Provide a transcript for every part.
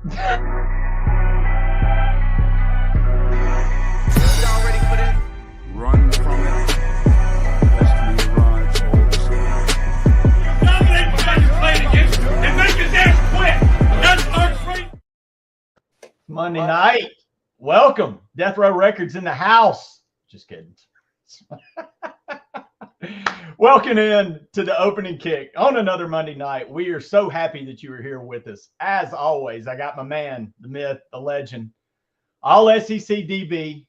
Run from it. Let's run Dominate what you're playing against and make his ass quit. That's our free. Monday night. Welcome. Death Row Records in the house. Just kidding. Welcome in to the opening kick on another Monday night. We are so happy that you are here with us. As always, I got my man, the myth, the legend, all SEC DB.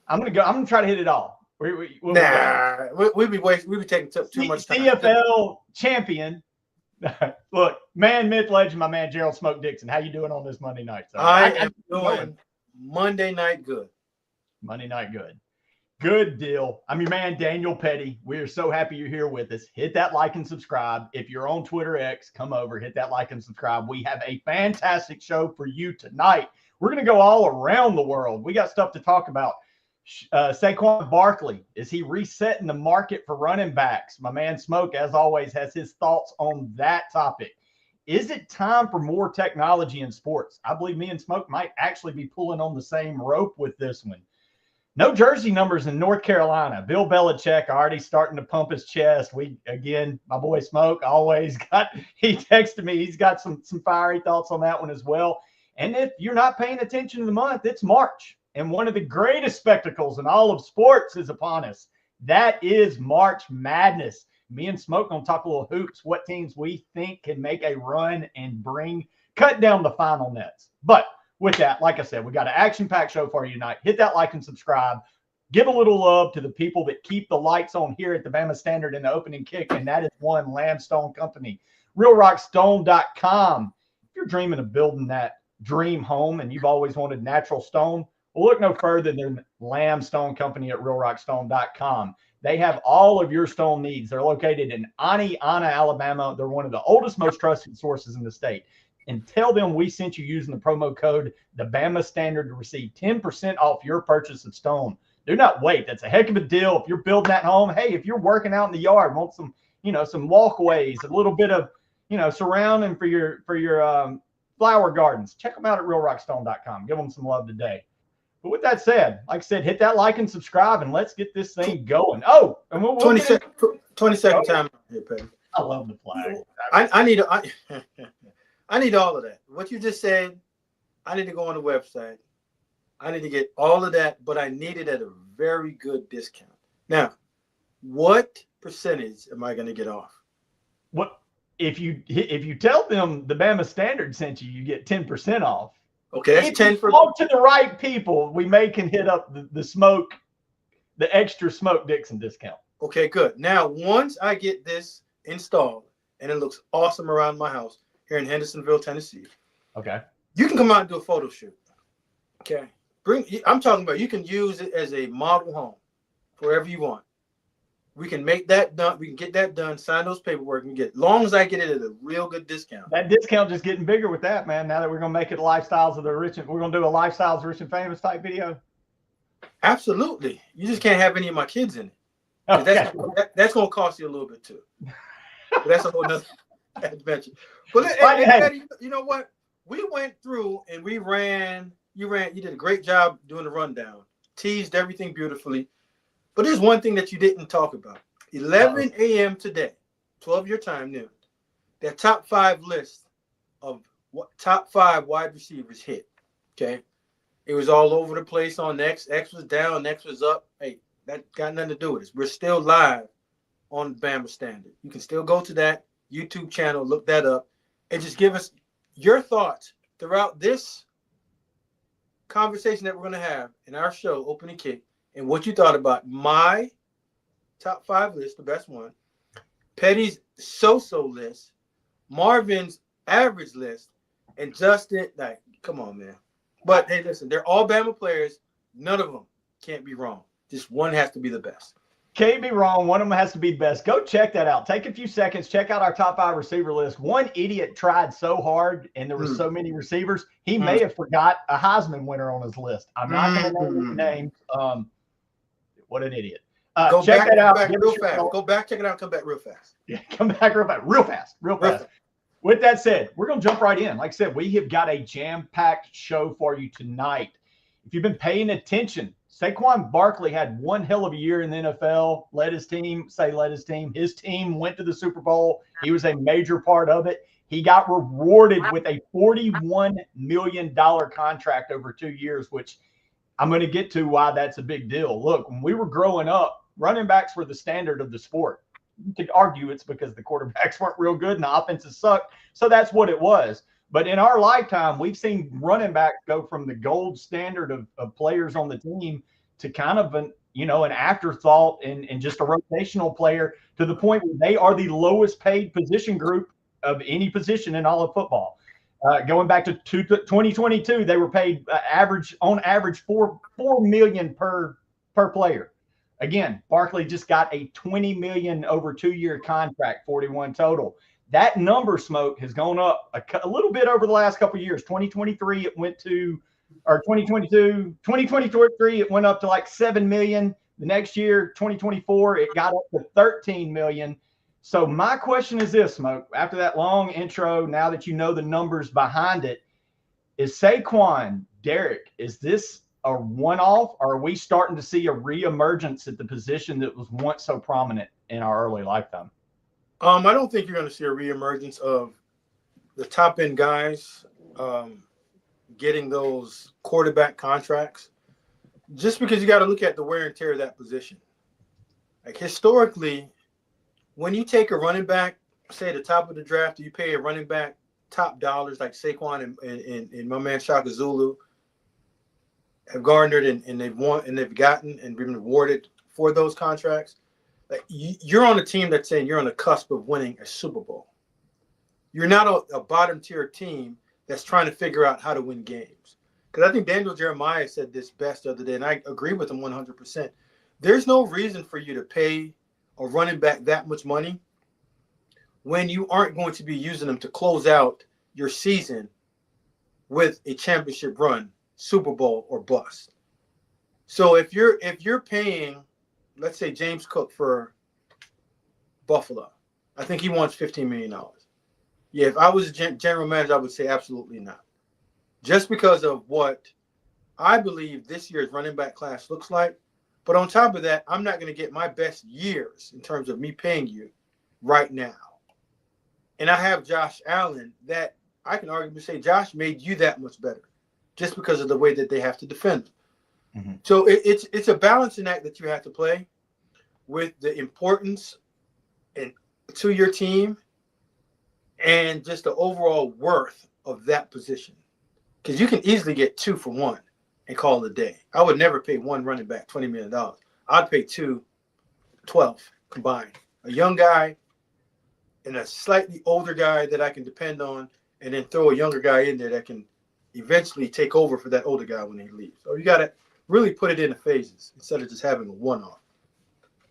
I'm gonna try to hit it all. We be taking too much time. CFL champion. Look, man, myth, legend, my man Gerald Smoke Dixon. How you doing on this Monday night? So I am doing Monday night good. Monday night good. Good deal. I'm your man, Daniel Pettey. We are so happy you're here with us. Hit that like and subscribe. If you're on Twitter X, come over, hit that like and subscribe. We have a fantastic show for you tonight. We're going to go all around the world. We got stuff to talk about. Saquon Barkley, is he resetting the market for running backs? My man Smoke, as always, has his thoughts on that topic. Is it time for more technology in sports? I believe me and Smoke might actually be pulling on the same rope with this one. No jersey numbers in North Carolina. Bill Belichick already starting to pump his chest. My boy Smoke he texted me. He's got some fiery thoughts on that one as well. And if you're not paying attention to the month, it's March. And one of the greatest spectacles in all of sports is upon us. That is March Madness. Me and Smoke going to talk a little hoops, what teams we think can make a run and cut down the final nets. But with that, like I said, we got an action-packed show for you tonight. Hit that like and subscribe. Give a little love to the people that keep the lights on here at the Bama Standard in the opening kick, and that is one Lambstone Company. RealRockStone.com. If you're dreaming of building that dream home and you've always wanted natural stone, well, look no further than Lambstone Company at RealRockStone.com. They have all of your stone needs. They're located in Anna, Alabama. They're one of the oldest, most trusted sources in the state. And tell them we sent you using the promo code the Bama Standard to receive 10% off your purchase of stone. Do not wait. That's a heck of a deal. If you're building that home, hey, if you're working out in the yard, want some, some walkways, a little bit of, surrounding for your flower gardens, check them out at realrockstone.com. Give them some love today. But with that said, like I said, hit that like and subscribe, and let's get this thing going. Oh, and we'll 20 second time here, Petty. I love the flag. I need all of that. What you just said, I need to go on the website. I need to get all of that, but I need it at a very good discount. Now, what percentage am I going to get off? What if you tell them the Bama Standard sent you, you get 10% off. Okay, that's 10 for talk to the right people. We can hit up the extra Smoke Dixon discount. Okay, good. Now, once I get this installed and it looks awesome around my house here in Hendersonville, Tennessee. Okay. You can come out and do a photo shoot. Okay. I'm talking about you can use it as a model home wherever you want. We can make that done. We can get that done, sign those paperwork, and as long as I get it at a real good discount. That discount just getting bigger with that, man. Now that we're going to make it Lifestyles of the Rich, we're going to do a Lifestyles Rich and Famous type video. Absolutely. You just can't have any of my kids in it. Okay. That's going to cost you a little bit too. But that's a whole nother adventure. But Eddie, you know what? We went through and we ran. You did a great job doing the rundown. Teased everything beautifully. But there's one thing that you didn't talk about. 11 a.m. today, 12 your time, noon. Their top 5 list of top 5 wide receivers hit. Okay. It was all over the place on X. X was down, X was up. Hey, that got nothing to do with it. We're still live on Bama Standard. You can still go to that YouTube channel, look that up, and just give us your thoughts throughout this conversation that we're going to have in our show, Opening Kick, and what you thought about my top 5 list, the best one, Petty's so-so list, Marvin's average list, and Justin, come on, man. But, hey, listen, they're all Bama players. None of them can't be wrong. Just one has to be the best. Can't be wrong. One of them has to be the best. Go check that out. Take a few seconds. Check out our top 5 receiver list. One idiot tried so hard, and there were so many receivers, he may have forgot a Heisman winner on his list. I'm not going to name his name. What an idiot. Check that out. Go back real fast. Go back, check it out, come back real fast. Yeah, come back real fast. Real fast. With that said, we're going to jump right in. Like I said, we have got a jam-packed show for you tonight. If you've been paying attention, Saquon Barkley had one hell of a year in the NFL, his team went to the Super Bowl. He was a major part of it. He got rewarded with a $41 million contract over 2 years, which I'm going to get to why that's a big deal. Look, when we were growing up, running backs were the standard of the sport. You could argue it's because the quarterbacks weren't real good and the offenses sucked. So that's what it was. But in our lifetime, we've seen running backs go from the gold standard of players on the team to kind of an afterthought and just a rotational player to the point where they are the lowest paid position group of any position in all of football. Going back to 2022, they were paid on average $4 million per player. Again, Barkley just got a $20 million over 2-year contract, 41 total. That number, Smoke, has gone up a little bit over the last couple of years. 2023, it went to, or 2023, it went up to like $7 million. The next year, 2024, it got up to $13 million. So my question is this, Smoke, after that long intro, now that you know the numbers behind it, is Saquon, Derrick, is this a one-off, or are we starting to see a reemergence at the position that was once so prominent in our early lifetime? I don't think you're going to see a reemergence of the top-end guys getting those quarterback contracts, just because you got to look at the wear and tear of that position. Like historically, when you take a running back, say at the top of the draft, you pay a running back top dollars like Saquon and my man Shaka Zulu have garnered and they've won and they've gotten and been rewarded for those contracts. Like you're on a team that's saying you're on the cusp of winning a Super Bowl. You're not a bottom tier team that's trying to figure out how to win games. Because I think Daniel Jeremiah said this best the other day, and I agree with him 100%. There's no reason for you to pay a running back that much money when you aren't going to be using them to close out your season with a championship run, Super Bowl or bust. So if you're paying, let's say James Cook for Buffalo, I think he wants $15 million. Yeah, if I was a general manager, I would say absolutely not. Just because of what I believe this year's running back class looks like. But on top of that, I'm not going to get my best years in terms of me paying you right now. And I have Josh Allen that I can arguably say Josh made you that much better just because of the way that they have to defend him. Mm-hmm. So it's a balancing act that you have to play with the importance to your team and just the overall worth of that position. Because you can easily get 2 for 1 and call it a day. I would never pay one running back $20 million. I'd pay 2, 12 combined. A young guy and a slightly older guy that I can depend on, and then throw a younger guy in there that can eventually take over for that older guy when he leaves. So you got to really put it into phases instead of just having a one-off.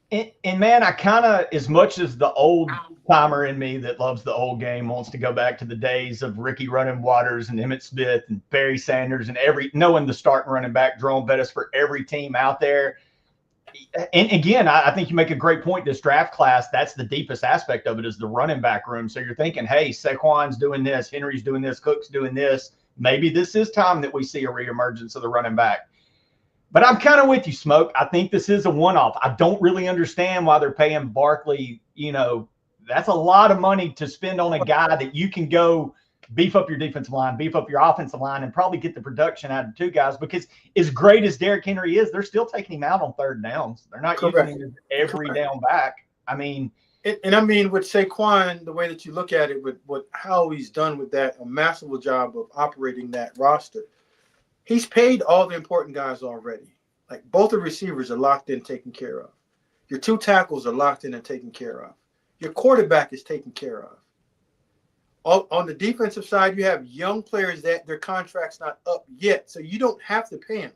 And man, I kind of, as much as the old timer in me that loves the old game wants to go back to the days of Ricky Running Waters and Emmitt Smith and Barry Sanders and knowing the starting running back, Jerome Bettis for every team out there. And again, I think you make a great point. This draft class, that's the deepest aspect of it, is the running back room. So you're thinking, hey, Saquon's doing this, Henry's doing this, Cook's doing this. Maybe this is time that we see a reemergence of the running back. But I'm kind of with you, Smoke. I think this is a one-off. I don't really understand why they're paying Barkley. That's a lot of money to spend on a guy that you can go beef up your defensive line, beef up your offensive line, and probably get the production out of 2 guys. Because as great as Derrick Henry is, they're still taking him out on 3rd downs. They're not using him every down back. I mean, and I mean, with Saquon, the way that you look at it, with how he's done with that, a masterful job of operating that roster. He's paid all the important guys already. Like both the receivers are locked in, taken care of. Your 2 tackles are locked in and taken care of. Your quarterback is taken care of. On the defensive side, you have young players that their contract's not up yet, so you don't have to pay them.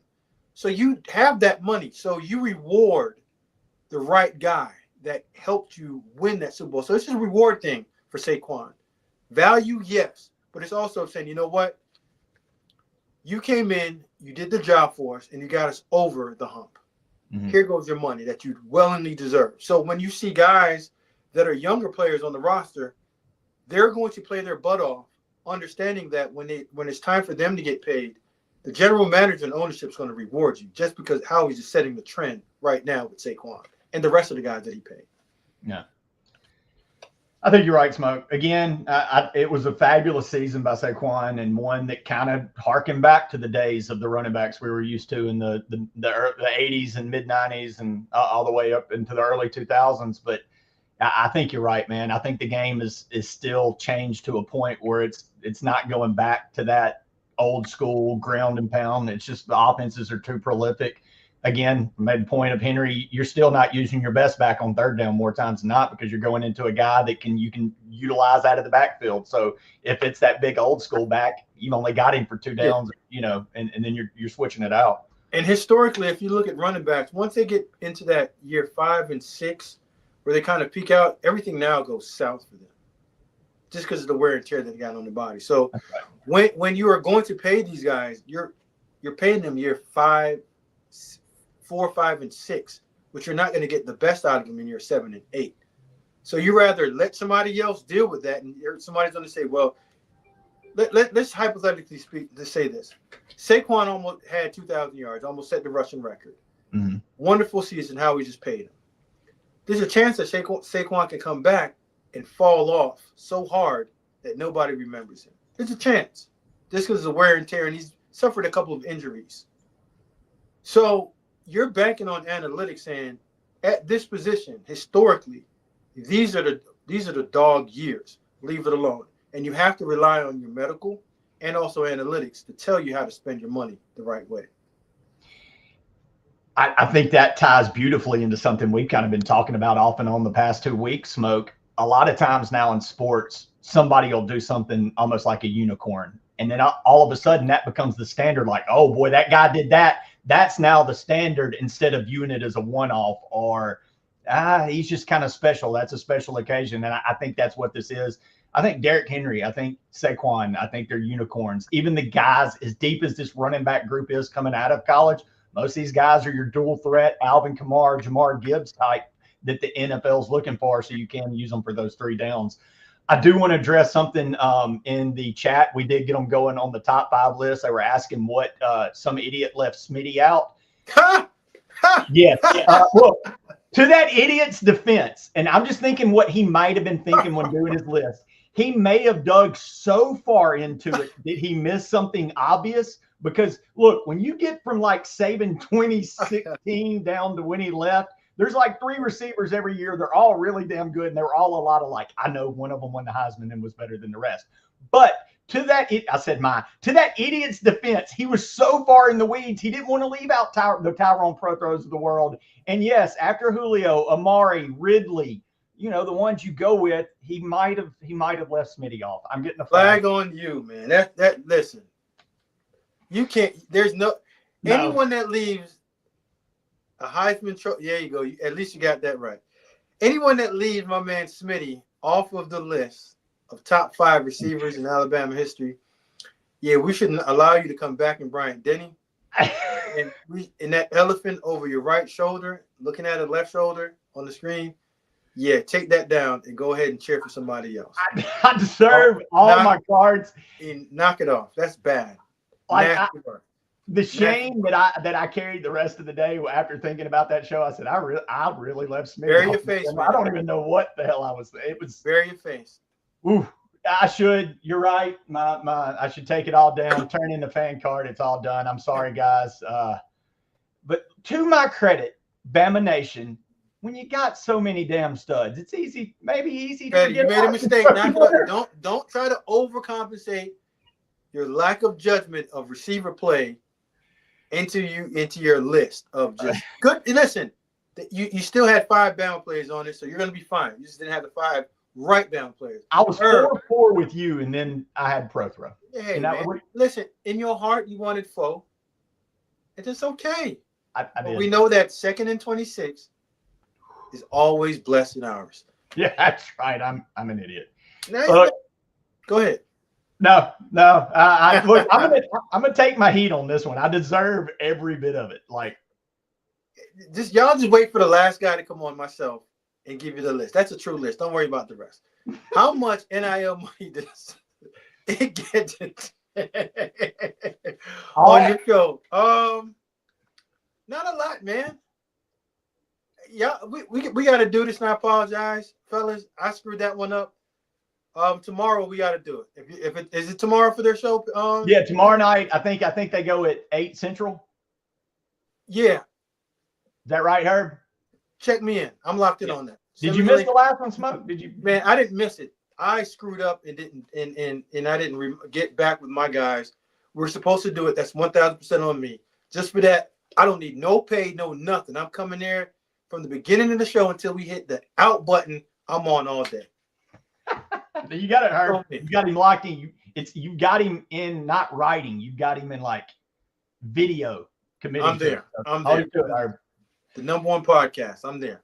So you have that money. So you reward the right guy that helped you win that Super Bowl. So it's just a reward thing for Saquon. Value, yes, but it's also saying, you know what? You came in, you did the job for us, and you got us over the hump. Mm-hmm. Here goes your money that you willingly deserve. So when you see guys that are younger players on the roster they're going to play their butt off, understanding that when it's time for them to get paid, the general manager and ownership is going to reward you just because Howie's just setting the trend right now with Saquon and the rest of the guys that he paid. Yeah. I think you're right, Smoke. Again, it was a fabulous season by Saquon, and one that kind of harkened back to the days of the running backs we were used to in the 80s and mid 90s and all the way up into the early 2000s. But I think you're right, man. I think the game is still changed to a point where it's not going back to that old school ground and pound. It's just the offenses are too prolific. Again, made the point of Henry, you're still not using your best back on third down more times than not because you're going into a guy that you can utilize out of the backfield. So if it's that big old school back, you've only got him for 2 downs, and then you're switching it out. And historically, if you look at running backs, once they get into that year 5 and 6, where they kind of peak out, everything now goes south for them, just because of the wear and tear that they got on their body. So when you are going to pay these guys, you're paying them year 4, 5, and 6, but you're not going to get the best out of them in year 7 and 8. So you rather let somebody else deal with that, and somebody's going to say, well, let's hypothetically speak. Let's say this: Saquon almost had 2,000 yards, almost set the rushing record. Mm-hmm. Wonderful season. How we just paid him. There's a chance that Saquon can come back and fall off so hard that nobody remembers him. There's a chance, just because of the wear and tear, and he's suffered a couple of injuries. So you're banking on analytics saying, at this position, historically, these are the dog years. Leave it alone, and you have to rely on your medical and also analytics to tell you how to spend your money the right way. I think that ties beautifully into something we've kind of been talking about off and on the past 2 weeks, Smoke. A lot of times now in sports, somebody will do something almost like a unicorn. And then all of a sudden that becomes the standard, like, oh boy, that guy did that. That's now the standard instead of viewing it as a one-off or he's just kind of special. That's a special occasion. And I think that's what this is. I think Derrick Henry, I think Saquon, I think they're unicorns. Even the guys, as deep as this running back group is coming out of college, most of these guys are your dual threat, Alvin Kamara, Jamar Gibbs type that the NFL's looking for, so you can use them for those 3 downs. I do want to address something in the chat. We did get them going on the top 5 list. They were asking what some idiot left Smitty out. Yes. Look, to that idiot's defense, and I'm just thinking what he might have been thinking when doing his list. He may have dug so far into it that he missed something obvious. Because, look, when you get from like Saban 2016 down to when he left, there's like 3 receivers every year. They're all really damn good, and they're all a lot of like, I know one of them won the Heisman and was better than the rest. But to that idiot's defense, he was so far in the weeds, he didn't want to leave out the Tyrone Prothros of the world. And yes, after Julio, Amari, Ridley, the ones you go with, he might have left Smitty off. I'm getting a flag on you, man. That listen. You can't. There's anyone that leaves a Heisman trophy. There you go. At least you got that right. Anyone that leaves my man Smitty off of the list of top 5 receivers in Alabama history, we shouldn't allow you to come back in Bryant-Denny. And that elephant over your right shoulder, looking at the left shoulder on the screen. Yeah, take that down and go ahead and cheer for somebody else. I deserve all my cards. And knock it off. That's bad. Like the shame that I carried the rest of the day after thinking about that show, I said I really left Smith. Bury your face, man. I don't even know what the hell I was. It was bury your face. Ooh, I should. You're right. I should take it all down. Turn in the fan card. It's all done. I'm sorry, guys. But to my credit, Bama Nation, when you got so many damn studs, it's easy to forget. You made a mistake. Don't try to overcompensate your lack of judgment of receiver play into your list of just good. Listen, you still had 5 Bama players on it, so you're going to be fine. You just didn't have the 5 right Bama players. I was 4-4 with you, and then I had Prothro. Hey, man, listen, in your heart, you wanted Foe. And it's okay. I did. We know that 2nd and 26 is always blessed in ours. Yeah, that's right. I'm an idiot. Go ahead. No. Look, I'm gonna take my heat on this one. I deserve every bit of it. Like, y'all just wait for the last guy to come on, myself, and give you the list. That's a true list. Don't worry about the rest. How much NIL money does it get on your show? Not a lot, man. Yeah, we got to do this, and I apologize, fellas. I screwed that one up. Tomorrow we got to do it. If it is it tomorrow for their show? Yeah, tomorrow night. I think they go at 8 Central. Yeah. Is that right, Herb? Check me in. I'm locked in on that. Did you miss the last one, Smoke? Did you? Man, I didn't miss it. I screwed up and didn't, and I didn't get back with my guys. We're supposed to do it. That's 1,000% on me. Just for that, I don't need no pay, no nothing. I'm coming there from the beginning of the show until we hit the out button. I'm on all day. You got it, Herb. You got him locked in. You got him in not writing. You got him in like video committing. I'm there. I'm How there. you do it, Herb? The #1 podcast. I'm there.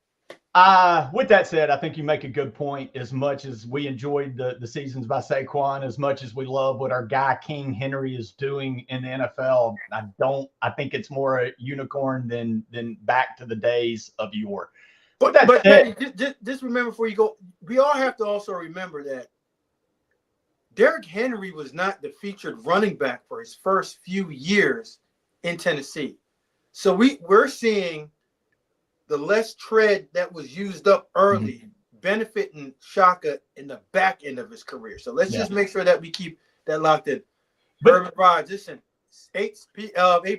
With that said, I think you make a good point. As much as we enjoyed the seasons by Saquon, as much as we love what our guy King Henry is doing in the NFL, I think it's more a unicorn than back to the days of yore. But Petty, just remember before you go, we all have to also remember that Derrick Henry was not the featured running back for his first few years in Tennessee. So we're seeing the less tread that was used up early benefiting Shaka in the back end of his career. So let's just make sure that we keep that locked in. Urban Rod, listen, 8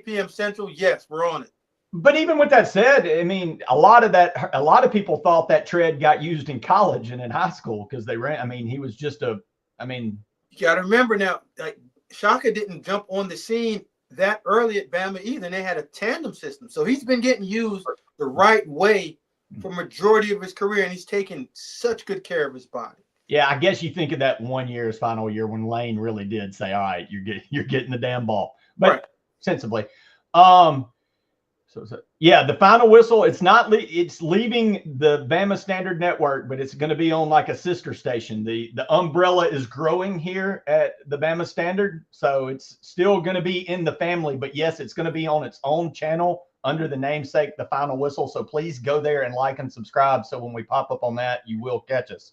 p.m. Central, yes, we're on it. But even with that said, I mean, a lot of people thought that tread got used in college and in high school because they ran. I mean, he was just you got to remember now, like Shaka didn't jump on the scene that early at Bama either. And they had a tandem system. So he's been getting used the right way for majority of his career, and he's taken such good care of his body. Yeah, I guess you think of that 1 year, his final year, when Lane really did say, all right, you're getting the damn ball. But sensibly. So yeah, the final whistle, it's leaving the Bama Standard Network, but it's going to be on like a sister station. The umbrella is growing here at the Bama Standard, so it's still going to be in the family, but yes, it's going to be on its own channel under the namesake The Final Whistle. So please go there and like and subscribe, so when we pop up on that, you will catch us.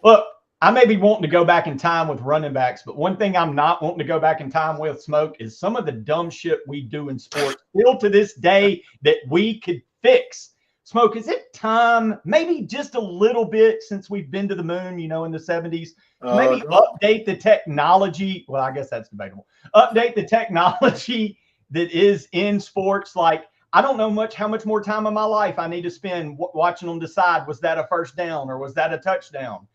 Look, I may be wanting to go back in time with running backs, but one thing I'm not wanting to go back in time with, Smoke, is some of the dumb shit we do in sports still to this day that we could fix. Smoke, is it time, maybe just a little bit since we've been to the moon, in the 70s, to maybe update the technology? Well, I guess that's debatable. Update the technology that is in sports. Like, I don't know how much more time of my life I need to spend watching them decide, was that a first down or was that a touchdown?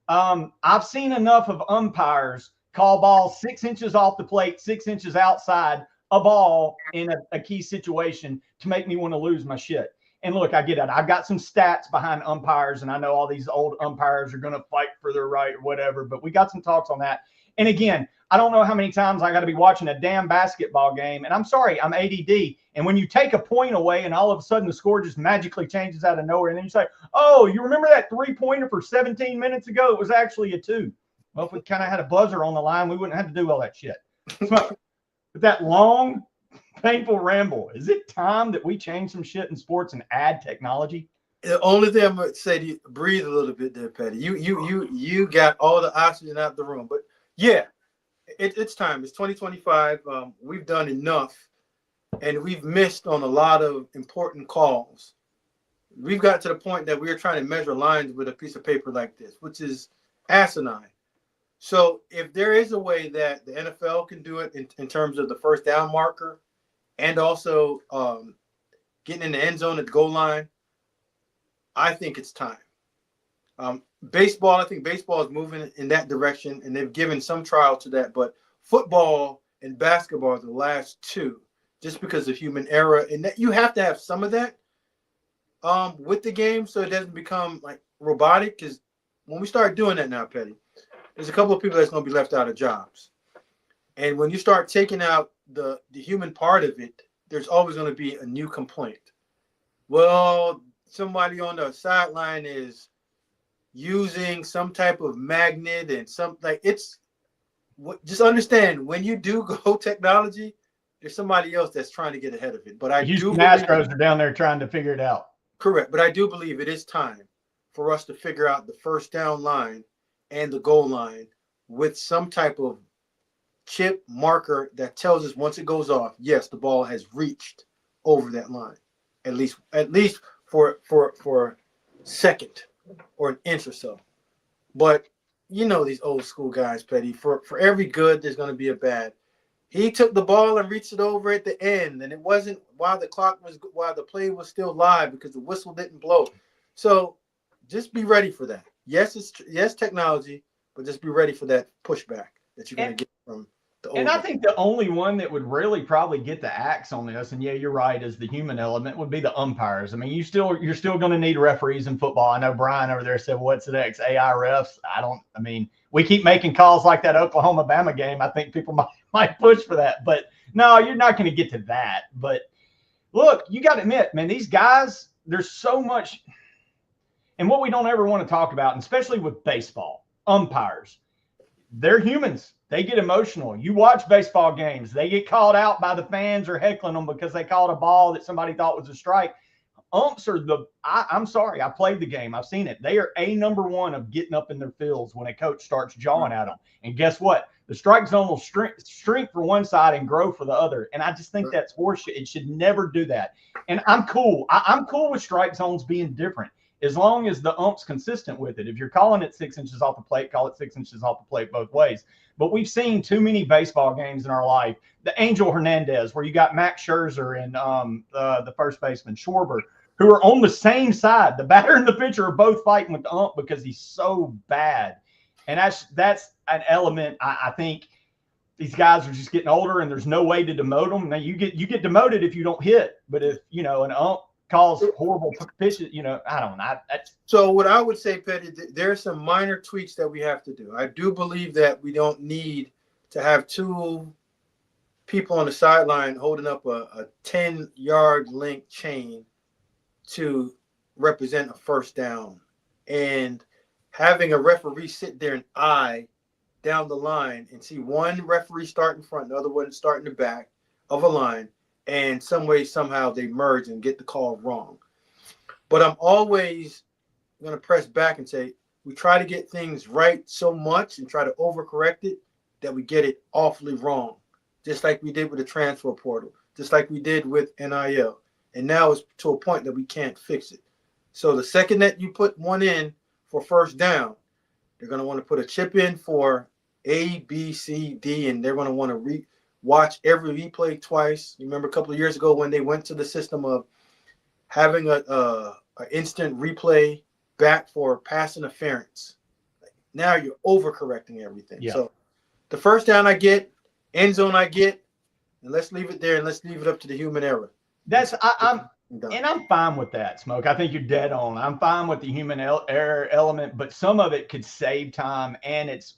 I've seen enough of umpires call balls 6 inches off the plate, 6 inches outside a ball in a key situation to make me want to lose my shit. And look, I get it. I've got some stats behind umpires, and I know all these old umpires are going to fight for their right or whatever, but we got some talks on that. And again, I don't know how many times I got to be watching a damn basketball game. And I'm sorry, I'm ADD. And when you take a point away and all of a sudden the score just magically changes out of nowhere, and then you say, oh, you remember that 3-pointer for 17 minutes ago? It was actually a 2. Well, if we kind of had a buzzer on the line, we wouldn't have to do all that shit. But that long, painful ramble, is it time that we change some shit in sports and add technology? The only thing I'm going to say to you, breathe a little bit there, Petty. You got all the oxygen out the room. But yeah, it's time. It's 2025. We've done enough, and we've missed on a lot of important calls. We've got to the point that we're trying to measure lines with a piece of paper like this, which is asinine. So if there is a way that the NFL can do it in terms of the first down marker and also getting in the end zone at the goal line, I think it's time. Baseball, I think baseball is moving in that direction, and they've given some trial to that. But football and basketball are the last two, just because of human error. And that you have to have some of that with the game so it doesn't become like robotic. Because when we start doing that now, Petty, there's a couple of people that's going to be left out of jobs. And when you start taking out the human part of it, there's always going to be a new complaint. Well, somebody on the sideline is using some type of magnet and just understand, when you do go technology, there's somebody else that's trying to get ahead of it. But I Houston Astros are down there trying to figure it out. Correct. But I do believe it is time for us to figure out the first down line and the goal line with some type of chip marker that tells us once it goes off, yes, the ball has reached over that line, at least for a second or an inch or so. But you know these old school guys, Petty. For every good, there's going to be a bad. He took the ball and reached it over at the end, and it wasn't while the play was still live because the whistle didn't blow. So just be ready for that. Yes, technology, but just be ready for that pushback that you're going to get from the old. And I think the only one that would really probably get the axe on this, and yeah, you're right, is the human element, would be the umpires. I mean, you're still going to need referees in football. I know Brian over there said, "What's the next AI refs?" I mean, we keep making calls like that Oklahoma-Bama game. I think people might push for that, but no, you're not going to get to that. But look, you got to admit, man, these guys, there's so much, and what we don't ever want to talk about, and especially with baseball, umpires, they're humans. They get emotional. You watch baseball games. They get called out by the fans or heckling them because they called a ball that somebody thought was a strike. Umps are I'm sorry, I played the game. I've seen it. They are number one of getting up in their fields when a coach starts jawing at them. And guess what? The strike zone will shrink for one side and grow for the other. And I just think that's horseshit. It should never do that. And I'm cool. I'm cool with strike zones being different as long as the ump's consistent with it. If you're calling it 6 inches off the plate, call it 6 inches off the plate both ways. But we've seen too many baseball games in our life. The Angel Hernandez, where you got Max Scherzer and the first baseman Schwarber, who are on the same side. The batter and the pitcher are both fighting with the ump because he's so bad. And that's an element. I think these guys are just getting older, and there's no way to demote them. Now you get demoted if you don't hit, but if an ump calls horrible pitches, I don't know. So what I would say, Petty, there are some minor tweaks that we have to do. I do believe that we don't need to have two people on the sideline holding up a 10-yard length chain to represent a first down, and having a referee sit there and eye down the line and see one referee start in front, the other one start in the back of a line, and some way, somehow they merge and get the call wrong. But I'm always going to press back and say, we try to get things right so much and try to overcorrect it that we get it awfully wrong, just like we did with the transfer portal, just like we did with NIL. And now it's to a point that we can't fix it. So the second that you put one in for first down, they're going to want to put a chip in for A, B, C, D, and they're going to want to watch every replay twice. You remember a couple of years ago when they went to the system of having a instant replay back for pass interference. Now you're overcorrecting everything. Yeah. So the first down I get, end zone I get, and let's leave it there and let's leave it up to the human error. I'm fine with that, Smoke. I think you're dead on. I'm fine with the human error element, but some of it could save time, and it's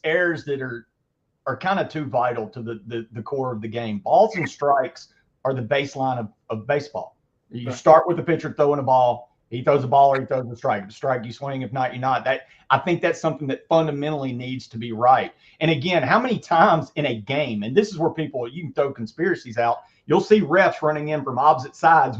errors that are kind of too vital to the core of the game. Balls and strikes are the baseline of baseball. You start with the pitcher throwing a ball. He throws a ball or he throws a strike. If you strike, you swing. If not, you're not. I think that's something that fundamentally needs to be right. And again, how many times in a game, and this is where you can throw conspiracies out, you'll see refs running in from opposite sides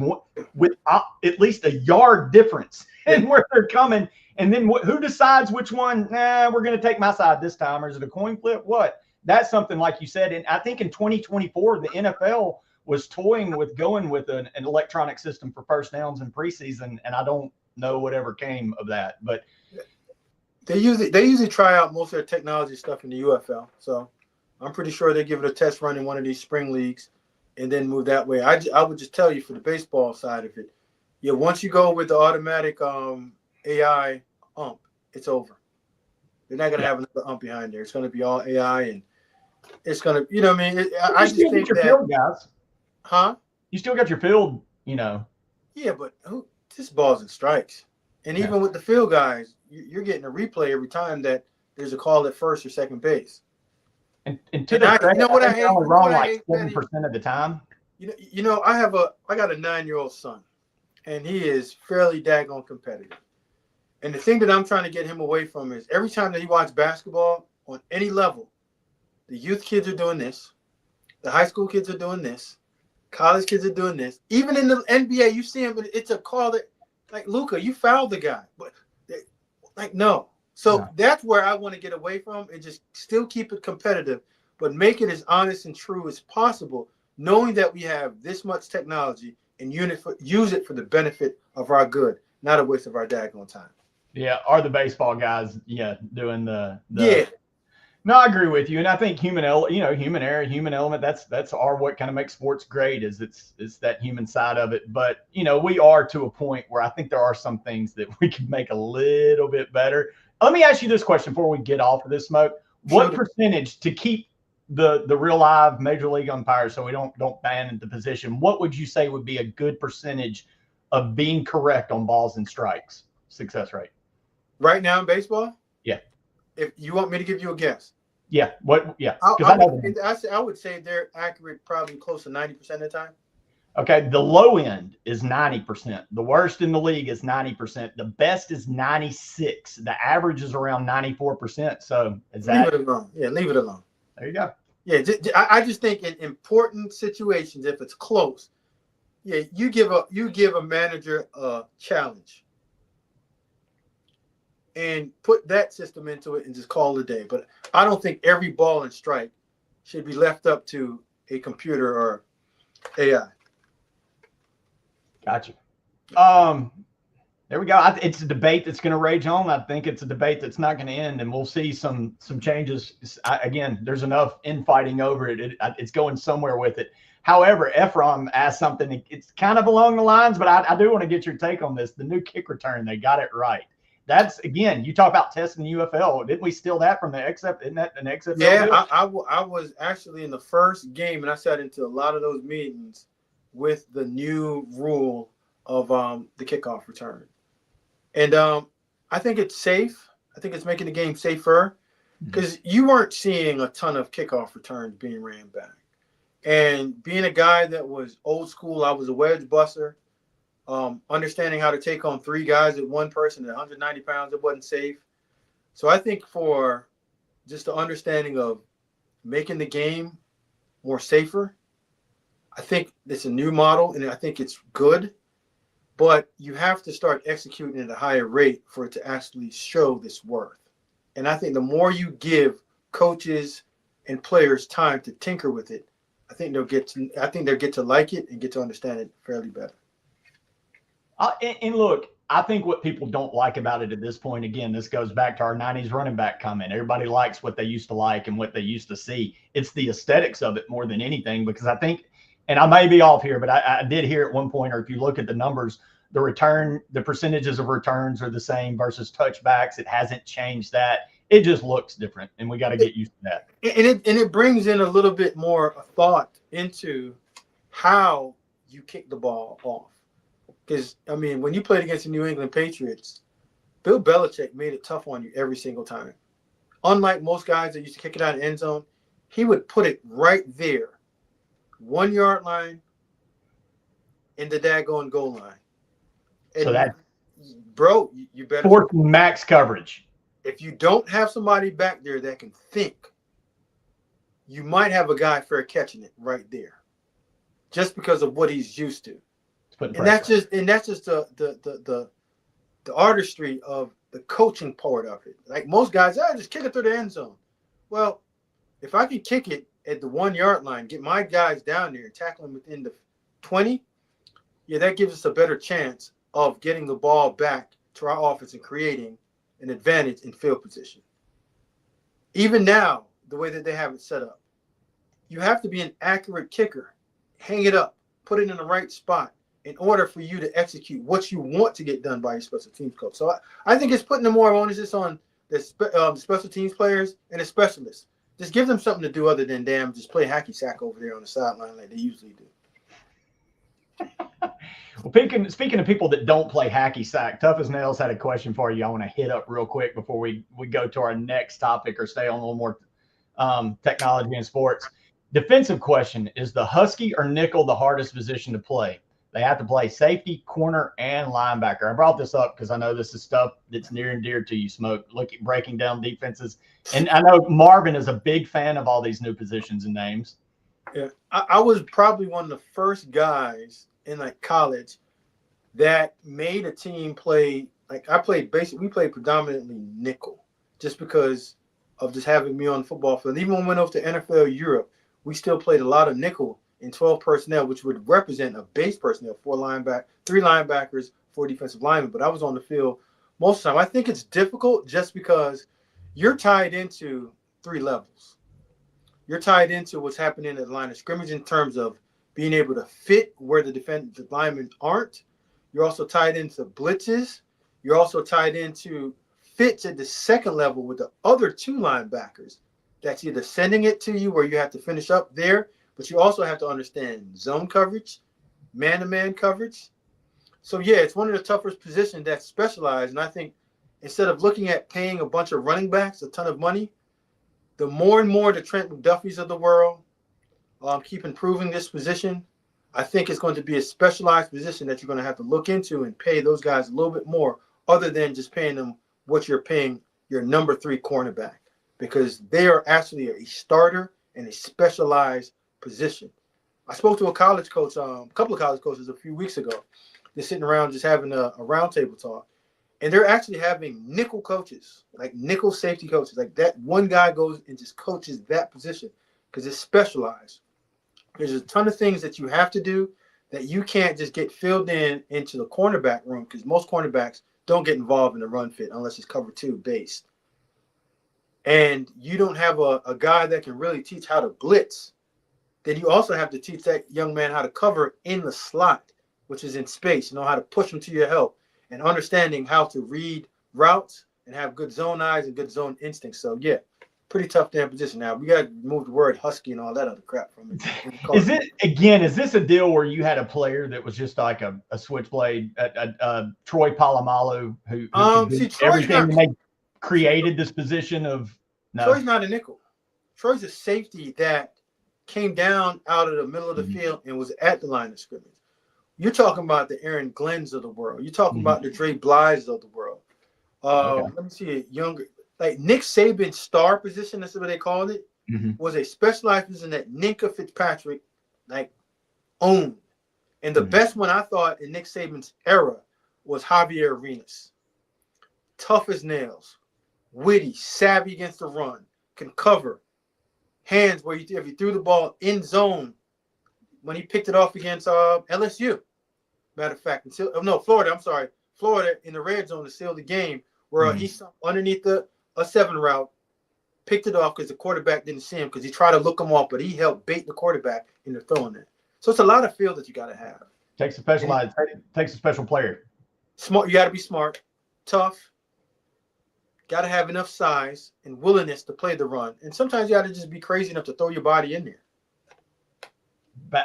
with at least a yard difference in where they're coming. And then who decides which one? We're going to take my side this time. Or is it a coin flip? What? That's something like you said. And I think in 2024, the NFL was toying with going with an electronic system for first downs in preseason, and I don't know whatever came of that. But they usually try out most of their technology stuff in the UFL. So I'm pretty sure they give it a test run in one of these spring leagues and then move that way. I would just tell you for the baseball side of it, once you go with the automatic AI ump, it's over. They're not going to have another ump behind there. It's going to be all AI, and it's going to, I just think that field, guys. Huh? You still got your field, Yeah, but this ball's and strikes. And even with the field guys, you're getting a replay every time that there's a call at first or second base. And to the credit, you know what I hate? Wrong like 7% of the time. I got a 9-year-old son, and he is fairly daggone competitive. And the thing that I'm trying to get him away from is every time that he watches basketball on any level, the youth kids are doing this, the high school kids are doing this, college kids are doing this. Even in the NBA, you see him, but it's a call that, like, Luka, you fouled the guy. But, no. So that's where I want to get away from and just still keep it competitive, but make it as honest and true as possible, knowing that we have this much technology and use it for the benefit of our good, not a waste of our daggone time. Yeah, are the baseball guys, doing the yeah. No, I agree with you, and I think human error, human element. That's what kind of makes sports great. Is it's that human side of it. But we are to a point where I think there are some things that we can make a little bit better. Let me ask you this question before we get off of this, Smoke. What percentage to keep the real live major league umpires so we don't ban the position? What would you say would be a good percentage of being correct on balls and strikes success rate right now in baseball? Yeah. If you want me to give you a guess. Yeah. What? Yeah. I would say they're accurate probably close to 90% of the time. Okay. The low end is 90%. The worst in the league is 90%. The best is 96%. The average is around 94%. So is that? Leave it alone. Yeah, leave it alone. There you go. Yeah, I just think in important situations, if it's close, you give a manager a challenge and put that system into it and just call it a day. But I don't think every ball and strike should be left up to a computer or AI. Gotcha. There we go. It's a debate that's going to rage on. I think it's a debate that's not going to end, and we'll see some changes. Again, there's enough infighting over it. It's going somewhere with it. However, Ephraim asked something. It's kind of along the lines, but I do want to get your take on this. The new kick return, they got it right. That's, again, you talk about testing the UFL. Didn't we steal that from the XFL? Isn't that an XFL? Yeah, I was actually in the first game, and I sat into a lot of those meetings with the new rule of the kickoff return. And I think it's safe. I think it's making the game safer because you weren't seeing a ton of kickoff returns being ran back. And being a guy that was old school, I was a wedge buster. Understanding how to take on three guys at one person at 190 pounds, it wasn't safe. So I think for just the understanding of making the game more safer, I think it's a new model and I think it's good, but you have to start executing at a higher rate for it to actually show this worth. And I think the more you give coaches and players time to tinker with it, I think they'll get to like it and get to understand it fairly better. And look, I think what people don't like about it at this point, again, this goes back to our 90s running back comment. Everybody likes what they used to like and what they used to see. It's the aesthetics of it more than anything, because I think, and I may be off here, but I did hear at one point, or if you look at the numbers, the percentages of returns are the same versus touchbacks. It hasn't changed that. It just looks different, and we got to get used to that. And it brings in a little bit more thought into how you kick the ball off. Because, I mean, when you played against the New England Patriots, Bill Belichick made it tough on you every single time. Unlike most guys that used to kick it out of the end zone, he would put it right there, 1 yard line in the daggone goal line. And so that, bro, you better. Fourth max coverage. If you don't have somebody back there that can think, you might have a guy fair catching it right there, just because of what he's used to. And that's just the artistry of the coaching part of it. Like most guys, just kick it through the end zone. Well, if I can kick it at the 1 yard line, get my guys down there and tackle them within the 20, that gives us a better chance of getting the ball back to our offense and creating an advantage in field position. Even now, the way that they have it set up, you have to be an accurate kicker. Hang it up, put it in the right spot, in order for you to execute what you want to get done by your special teams coach. So I think it's putting more onus on the special teams players and the specialists. Just give them something to do other than just play hacky sack over there on the sideline like they usually do. Well, speaking of people that don't play hacky sack, Tough as Nails had a question for you I want to hit up real quick before we go to our next topic or stay on a little more technology and sports. Defensive question: is the Husky or nickel the hardest position to play? They have to play safety, corner, and linebacker. I brought this up because I know this is stuff that's near and dear to you, Smoke. Look at breaking down defenses. And I know Marvin is a big fan of all these new positions and names. Yeah, I was probably one of the first guys in college that made a team play. We played predominantly nickel. just because of just having me on the football field. Even when we went over to NFL Europe, we still played a lot of nickel in 12 personnel, which would represent a base personnel, 3 linebackers, 4 defensive linemen. But I was on the field most of the time. I think it's difficult just because you're tied into 3 levels. You're tied into what's happening at the line of scrimmage in terms of being able to fit where the defensive linemen aren't. You're also tied into blitzes. You're also tied into fits at the second level with the other 2 linebackers. That's either sending it to you where you have to finish up there, but you also have to understand zone coverage, man-to-man coverage. So, yeah, it's one of the toughest positions that's specialized. And I think instead of looking at paying a bunch of running backs a ton of money, the more and more the Trent McDuffies of the world keep improving this position, I think it's going to be a specialized position that you're going to have to look into and pay those guys a little bit more other than just paying them what you're paying your number 3 cornerback, because they are actually a starter in a specialized position. I spoke to a college coach, a couple of college coaches a few weeks ago. They're sitting around just having a roundtable talk, and they're actually having nickel coaches, like nickel safety coaches. Like that one guy goes and just coaches that position because it's specialized. There's a ton of things that you have to do that you can't just get filled into the cornerback room, because most cornerbacks don't get involved in the run fit unless it's cover 2 based. And you don't have a guy that can really teach how to blitz. Then you also have to teach that young man how to cover in the slot, which is in space, how to push him to your help, and understanding how to read routes and have good zone eyes and good zone instincts. So, yeah, pretty tough damn position. Now, we got to move the word husky and all that other crap from it. Is this a deal where you had a player that was just like a switchblade, Troy Polamalu, who could do everything, and they created this position of no? Troy's not a nickel. Troy's a safety that came down out of the middle of the field and was at the line of scrimmage. You're talking about the Aaron Glenn's of the world. You're talking about the Dre Bly's of the world. Let me see it. Younger, like Nick Saban's star position, that's what they called it, was a specialized position that Ninka Fitzpatrick owned. And the best one I thought in Nick Saban's era was Javier Arenas. Tough as nails, witty, savvy against the run, can cover, hands where if you threw the ball in zone, when he picked it off against LSU. Matter of fact, Florida. I'm sorry, Florida in the red zone to seal the game, where he saw underneath a 7 route, picked it off because the quarterback didn't see him because he tried to look him off, but he helped bait the quarterback into throwing it. So it's a lot of field that you got to have. Takes a special player. Smart. You got to be smart, tough. Got to have enough size and willingness to play the run, and sometimes you got to just be crazy enough to throw your body in there.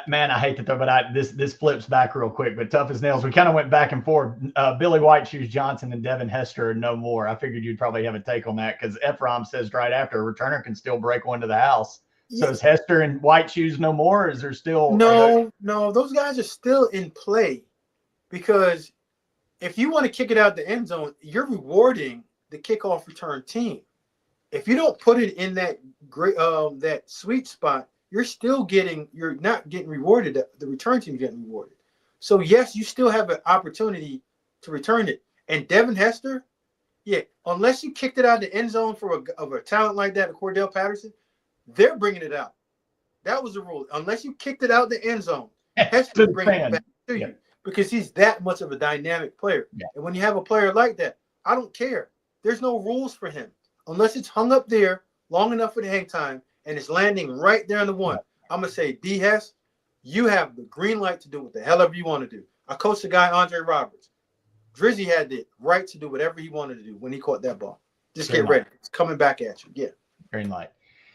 Man, I hate to throw, but this flips back real quick. But tough as nails, we kind of went back and forth. Billy White Shoes Johnson and Devin Hester are no more. I figured you'd probably have a take on that because Ephraim says right after a returner can still break one to the house. Yeah. So is Hester and White Shoes no more? Or is there still no? Those guys are still in play, because if you want to kick it out the end zone, you're rewarding the kickoff return team. If you don't put it in that great that sweet spot, you're not getting rewarded. The return team is getting rewarded. So, yes, you still have an opportunity to return it. And Devin Hester, unless you kicked it out of the end zone of a talent like that, Cordell Patterson, they're bringing it out. That was the rule. Unless you kicked it out of the end zone, Hester's bringing it back to you because he's that much of a dynamic player. Yeah. And when you have a player like that, I don't care. There's no rules for him. Unless it's hung up there long enough for the hang time, and it's landing right there on the one. I'm going to say, D. Hess, you have the green light to do what the hell ever you want to do. I coached the guy, Andre Roberts. Drizzy had the right to do whatever he wanted to do when he caught that ball. Just get ready. It's coming back at you. Yeah. Green light.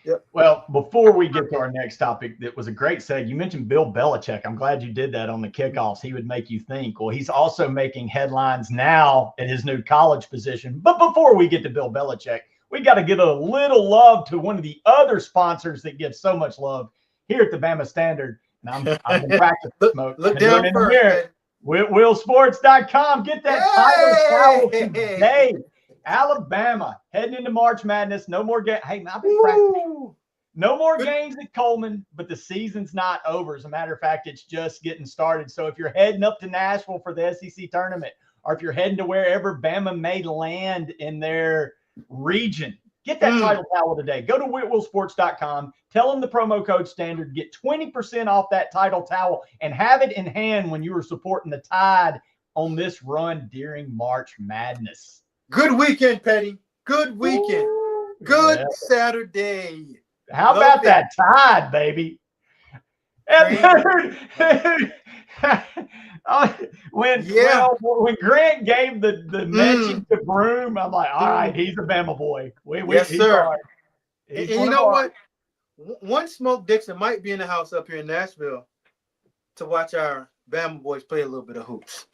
Yep. Well, before we get to our next topic, that was a great seg. You mentioned Bill Belichick. I'm glad you did that on the kickoffs. He would make you think. Well, he's also making headlines now in his new college position. But before we get to Bill Belichick, we got to give a little love to one of the other sponsors that give so much love here at the Bama Standard. And I'm in practice mode. Look down first. WillSports.com. Get that title today. Alabama heading into March Madness. No more games. Hey, I've been practicing. No more games at Coleman, but the season's not over. As a matter of fact, it's just getting started. So if you're heading up to Nashville for the SEC tournament, or if you're heading to wherever Bama may land in their region. Get that title towel today. Go to whitwillsports.com. Tell them the promo code standard. Get 20% off that title towel and have it in hand when you are supporting the Tide on this run during March Madness. Good weekend, Petty. Good weekend. Ooh, Good yeah. Saturday. How about that Tide, baby? And when Grant gave the mention to Broom, I'm like, all right, he's a Bama boy. Yes, sir. And you know what? One Smoke Dixon might be in the house up here in Nashville to watch our Bama boys play a little bit of hoops.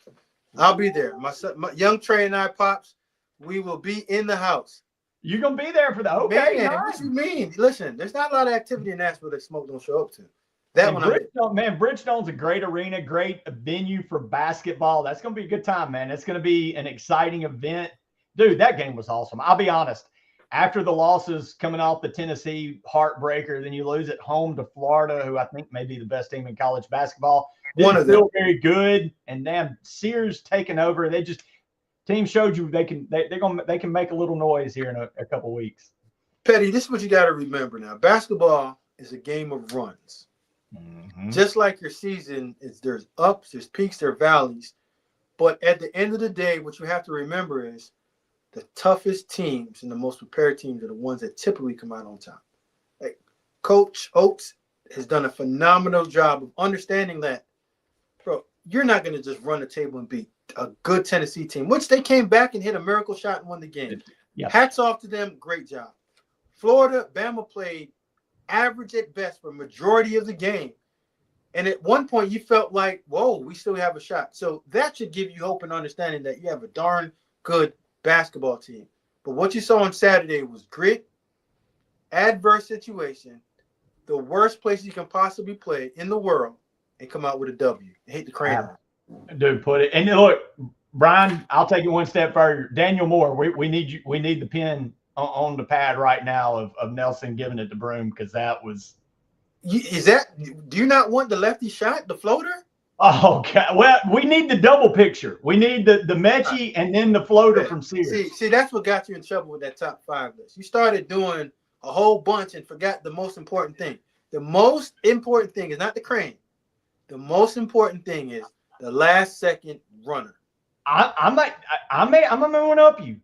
I'll be there. My young Trey and I, Pops, we will be in the house. You're going to be there for the okay. Man, what you mean? Listen, there's not a lot of activity in Nashville that Smoke don't show up to. Bridgestone's a great arena, great venue for basketball. That's going to be a good time, man. It's going to be an exciting event. Dude, that game was awesome. I'll be honest. After the losses coming off the Tennessee heartbreaker, then you lose at home to Florida, who I think may be the best team in college basketball. One of them. Still very good. And damn, Sears taking over. Team showed you they can make a little noise here in a couple weeks. Petty, this is what you got to remember now. Basketball is a game of runs. Mm-hmm. Just like your season, there's ups, there's peaks, there are valleys. But at the end of the day, what you have to remember is the toughest teams and the most prepared teams are the ones that typically come out on top. Like Coach Oates has done a phenomenal job of understanding that, bro, you're not going to just run the table and beat a good Tennessee team, which they came back and hit a miracle shot and won the game. Yep. Hats off to them. Great job. Florida, Bama played average at best for a majority of the game. And at one point you felt like, whoa, we still have a shot. So that should give you hope and understanding that you have a darn good basketball team. But what you saw on Saturday was grit, adverse situation, the worst place you can possibly play in the world, and come out with a W. I hate the crane. Dude, put it. And look, Brian, I'll take it one step further. Daniel Moore, we need you. We need the pin on the pad right now of Nelson giving it to Broom, because that was. Do you not want the lefty shot, the floater? Oh God! Well, we need the double picture. We need the Mechie and then the floater from Sears. See, that's what got you in trouble with that top 5 list. You started doing a whole bunch and forgot the most important thing. The most important thing is not the crane. The most important thing is the last second runner. I'm gonna one up you.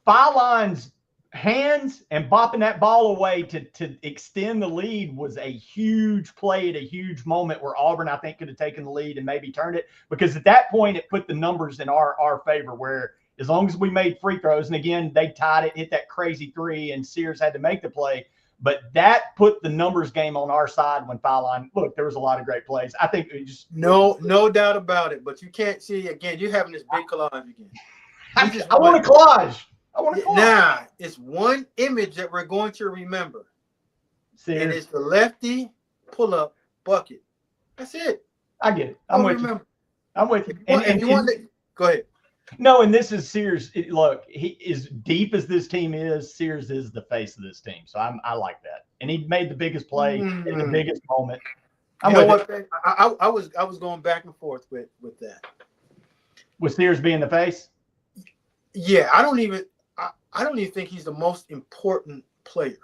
Filin's hands and bopping that ball away to extend the lead was a huge play at a huge moment where Auburn, I think, could have taken the lead and maybe turned it, because at that point it put the numbers in our favor, where as long as we made free throws, and again, they tied it, hit that crazy 3, and Sears had to make the play. But that put the numbers game on our side when Filine, look, there was a lot of great plays. I think it just no doubt about it. But you can't see again. You're having this big collage again. I want a collage. Nah, it's one image that we're going to remember. Sears. And it's the lefty pull-up bucket. That's it. I get it. I'm with you. Go ahead. No, and this is Sears. Look, he as deep as this team is, Sears is the face of this team. So I like that. And he made the biggest play in the biggest moment. I was going back and forth with that. With Sears being the face? Yeah, I don't even think he's the most important player.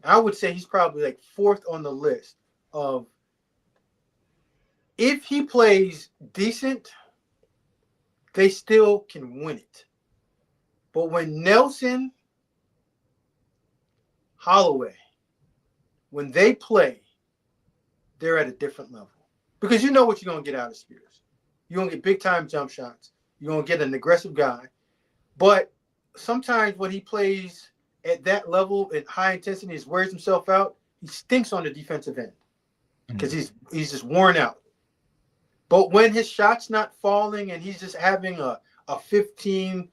I would say he's probably like 4th on the list of, if he plays decent, they still can win it. But when Nelson, Holloway, when they play, they're at a different level. Because you know what you're going to get out of Spears. You're going to get big-time jump shots. You're going to get an aggressive guy. But sometimes when he plays at that level at high intensity, he wears himself out, he stinks on the defensive end because he's just worn out. But when his shot's not falling and he's just having a 15,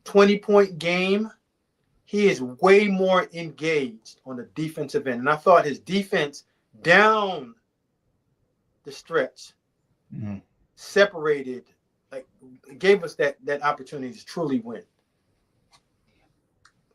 20-point game, he is way more engaged on the defensive end. And I thought his defense down the stretch separated, like gave us that opportunity to truly win.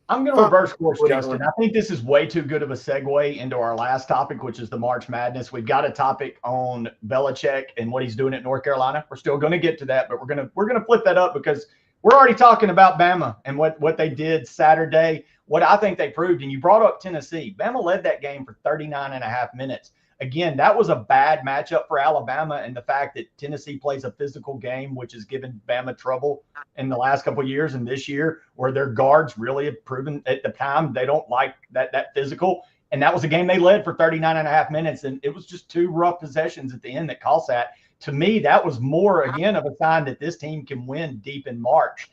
I'm going to reverse course, Justin. I think this is way too good of a segue into our last topic, which is the March Madness. We've got a topic on Belichick and what he's doing at North Carolina. We're still going to get to that, but we're going to flip that up because we're already talking about Bama and what they did Saturday, what I think they proved. And you brought up Tennessee. Bama led that game for 39 and a half minutes. Again, that was a bad matchup for Alabama, and the fact that Tennessee plays a physical game, which has given Bama trouble in the last couple of years and this year, where their guards really have proven at the time they don't like that physical. And that was a game they led for 39 and a half minutes, and it was just 2 rough possessions at the end that cost that. To me, that was more, again, of a sign that this team can win deep in March.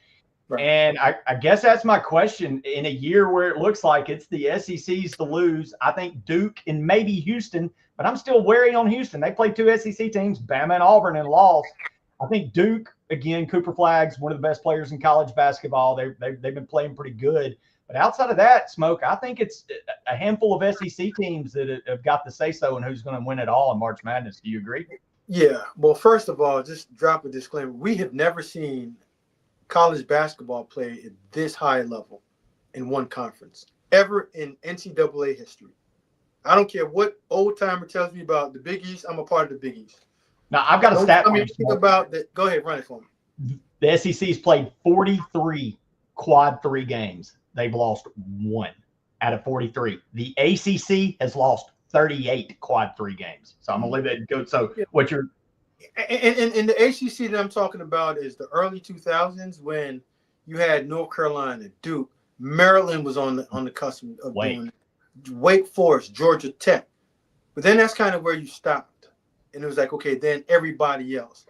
Right. And I guess that's my question. In a year where it looks like it's the SEC's to lose, I think Duke and maybe Houston, but I'm still wary on Houston. They played 2 SEC teams, Bama and Auburn, and lost. I think Duke, again, Cooper Flagg's one of the best players in college basketball. They've been playing pretty good. But outside of that, Smoke, I think it's a handful of SEC teams that have got the say-so and who's going to win it all in March Madness. Do you agree? Yeah. Well, first of all, just drop a disclaimer. We have never seen college basketball play at this high level in one conference ever in NCAA history. I don't care what old timer tells me about the Big East. I'm a part of the Big East. Now, I've got a stat. About that. Go ahead, run it for me. The SEC's played 43 quad 3 games. They've lost 1 out of 43. The ACC has lost 38 quad 3 games. So I'm going to leave that go. So what you're – And the ACC that I'm talking about is the early 2000s when you had North Carolina, Duke, Maryland was on the cusp of doing Wake Forest, Georgia Tech. But then that's kind of where you stopped. And it was like, okay, then everybody else.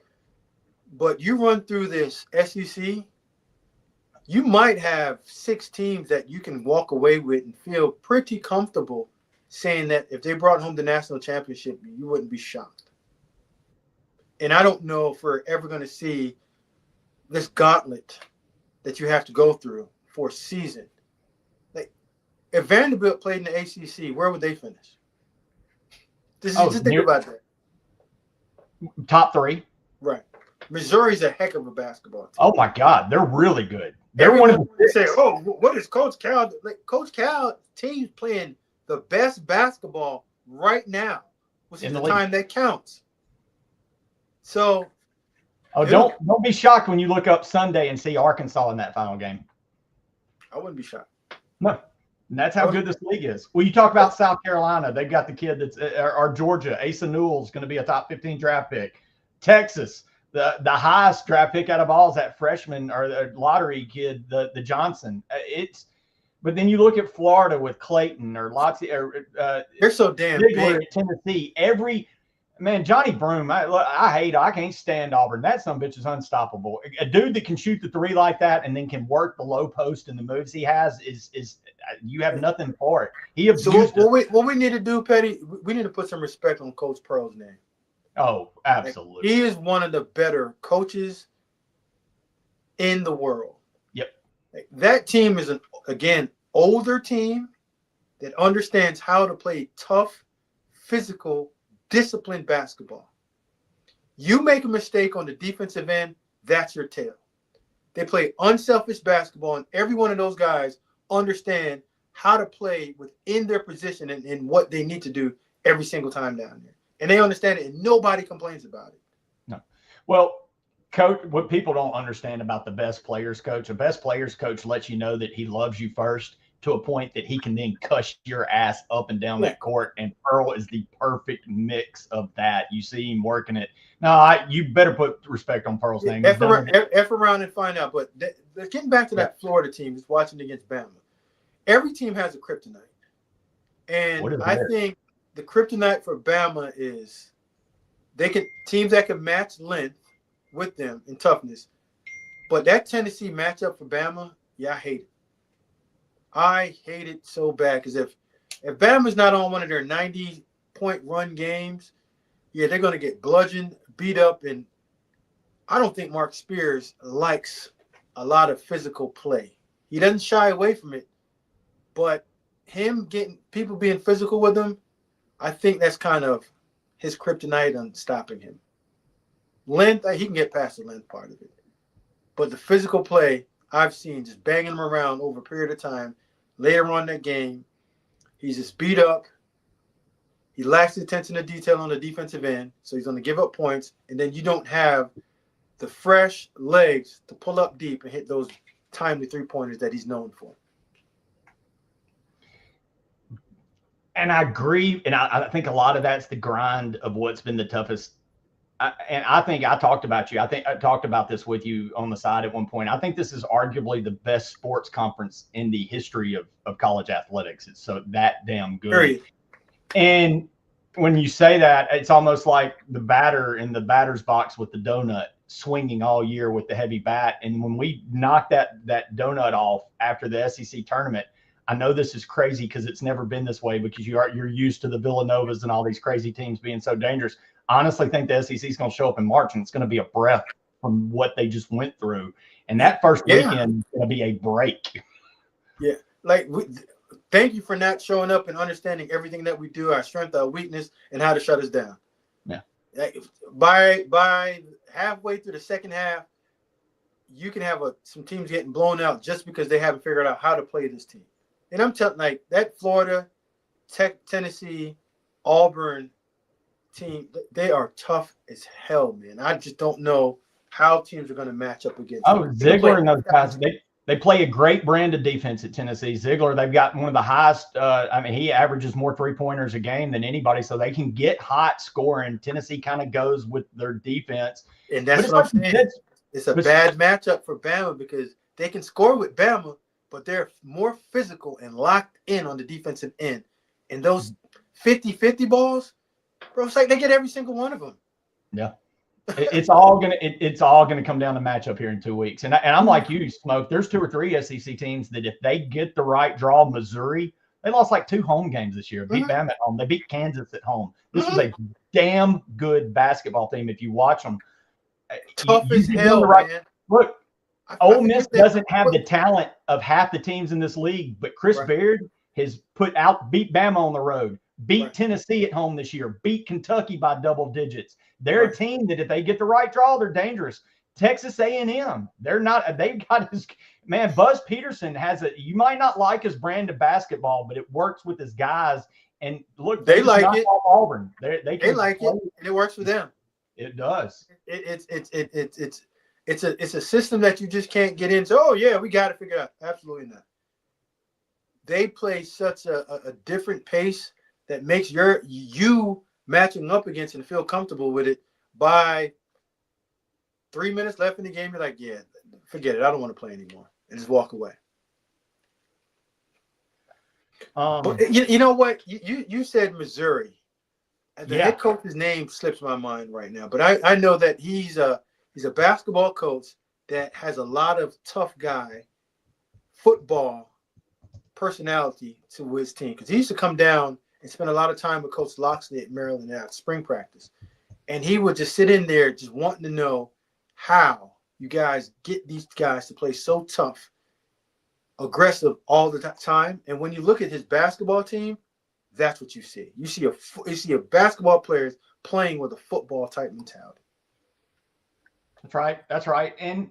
But you run through this SEC, you might have 6 teams that you can walk away with and feel pretty comfortable saying that if they brought home the national championship, you wouldn't be shocked. And I don't know if we're ever going to see this gauntlet that you have to go through for a season. Like, if Vanderbilt played in the ACC, where would they finish? Just think about that. Top 3. Right. Missouri's a heck of a basketball team. Oh, my God. They're really good. Everyone would say, oh, what is Coach Cal? Like, Coach Cal team's playing the best basketball right now, which is the time that counts. So, don't be shocked when you look up Sunday and see Arkansas in that final game. I wouldn't be shocked. No, and that's how good this league is. Well, you talk about South Carolina. They've got the kid that's or Georgia. Asa Newell's going to be a top 15 draft pick. Texas, the highest draft pick out of all is that freshman or the lottery kid, the Johnson. But then you look at Florida with Clayton or they're so damn big. Tennessee, Johnny Broome, I hate. I can't stand Auburn. That son of a bitch is unstoppable. A dude that can shoot the 3 like that and then can work the low post and the moves he has is you have nothing for it. So what we need to do, Petty, we need to put some respect on Coach Pearl's name. Oh, absolutely. Like, he is one of the better coaches in the world. Yep. Like, that team is an older team that understands how to play tough, physical, disciplined basketball. You make a mistake on the defensive end, that's your tail. They play unselfish basketball, and every one of those guys understand how to play within their position and what they need to do every single time down there. And they understand it, and nobody complains about it. No. Well, Coach, what people don't understand about the best players coach, a best players coach lets you know that he loves you first to a point that he can then cuss your ass up and down that court. And Pearl is the perfect mix of that. You see him working it. Now, you better put respect on Pearl's name. F around and find out. But getting back to that Florida team is watching against Bama. Every team has a kryptonite. And I think the kryptonite for Bama is teams that can match length with them in toughness. But that Tennessee matchup for Bama, I hate it. I hate it so bad because if Bama's not on one of their 90-point run games, they're going to get bludgeoned, beat up, and I don't think Mark Spears likes a lot of physical play. He doesn't shy away from it, but him getting people being physical with him, I think that's kind of his kryptonite on stopping him. Length, he can get past the length part of it, but the physical play I've seen just banging him around over a period of time. Later on in that game, he's just beat up. He lacks the attention to detail on the defensive end, so he's going to give up points. And then you don't have the fresh legs to pull up deep and hit those timely three-pointers that he's known for. And I agree. And I think a lot of that's the grind of what's been the toughest. And I think I talked about you. I think I talked about this with you on the side at one point. I think this is arguably the best sports conference in the history of college athletics. It's so that damn good. Period. And when you say that, it's almost like the batter in the batter's box with the donut swinging all year with the heavy bat. And when we knocked that donut off after the SEC tournament, I know this is crazy because it's never been this way because you're used to the Villanovas and all these crazy teams being so dangerous. I honestly think the SEC is going to show up in March and it's going to be a breath from what they just went through. And that first weekend is going to be a break. Yeah. Thank you for not showing up and understanding everything that we do, our strength, our weakness, and how to shut us down. Yeah. By halfway through the second half, you can have some teams getting blown out just because they haven't figured out how to play this team. And I'm telling that Florida, Tennessee, Auburn team, they are tough as hell, man. I just don't know how teams are going to match up against them. Ziegler and those guys, they play a great brand of defense at Tennessee. Ziegler, they've got one of the highest. He averages more three-pointers a game than anybody, so they can get hot scoring. Tennessee kind of goes with their defense. And that's what I'm saying. It's a bad matchup for Bama because they can score with Bama, but they're more physical and locked in on the defensive end. And those 50-50 balls, bro, it's like they get every single one of them. Yeah. It's all gonna come down to matchup here in 2 weeks. And I'm like you, Smoke. There's 2 or 3 SEC teams that if they get the right draw, Missouri, they lost like 2 home games this year. Beat Bama at home. They beat Kansas at home. This is a damn good basketball team. If you watch them, tough as hell, man. Look, Ole Miss doesn't have the talent of half the teams in this league, but Chris Beard has beat Bama on the road, beat Tennessee at home this year, beat Kentucky by double digits. They're a team that if they get the right draw, they're dangerous. Texas A&M, they're not. They've got his man. Buzz Peterson has you might not like his brand of basketball, but it works with his guys. And look, they like it. Auburn, they like it, and it works for them. It does. It's a system that you just can't get into. Oh yeah, we got to figure it out. Absolutely not. They play such a different pace that makes you matching up against and feel comfortable with it. By 3 minutes left in the game, you're like, yeah, forget it. I don't want to play anymore, and just walk away. But you know what? You said Missouri. The head coach's name slips my mind right now, but I know that he's a basketball coach that has a lot of tough guy football personality to his team, because he used to come down and spend a lot of time with Coach Loxley at Maryland at spring practice, and he would just sit in there just wanting to know how you guys get these guys to play so tough, aggressive all the time. And when you look at his basketball team, that's what you see. You see a basketball players playing with a football type mentality. That's right. And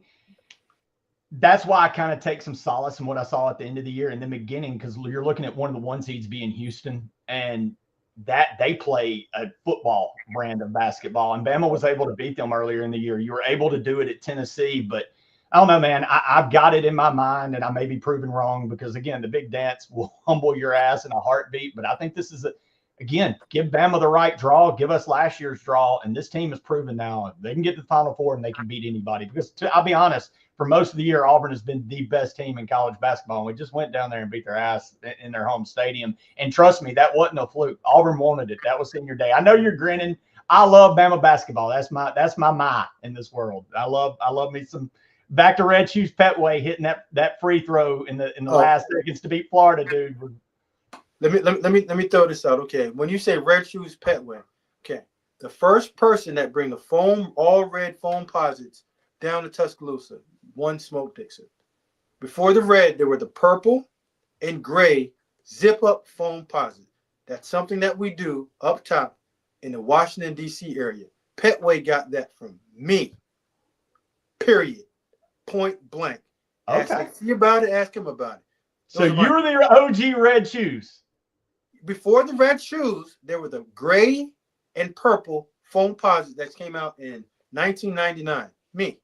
that's why I kind of take some solace in what I saw at the end of the year and the beginning, because you're looking at one of the 1 seeds being Houston, and that they play a football brand of basketball. And Bama was able to beat them earlier in the year. You were able to do it at Tennessee, but I don't know, man. I've got it in my mind, and I may be proven wrong because, again, the big dance will humble your ass in a heartbeat. But I think this is again, give Bama the right draw, give us last year's draw, and this team has proven now they can get to the Final Four and they can beat anybody. Because I'll be honest, for most of the year, Auburn has been the best team in college basketball. And we just went down there and beat their ass in their home stadium. And trust me, that wasn't a fluke. Auburn wanted it. That was senior day. I know you're grinning. I love Bama basketball. That's my in this world. I love me some. Back to Red Shoes Petway hitting that free throw in the last seconds to beat Florida, dude. Let me throw this out. Okay, when you say Red Shoes Petway, okay, the first person that bring the all red foam posits down to Tuscaloosa, one Smoke Dixon. Before the red, there were the purple and gray zip up foam posits. That's something that we do up top in the Washington D.C. area. Petway got that from me. Period. Point blank. Okay. Ask me about it. Ask him about it. So you're the OG Red Shoes. Before the red shoes, there were the gray and purple foam posits that came out in 1999. Me.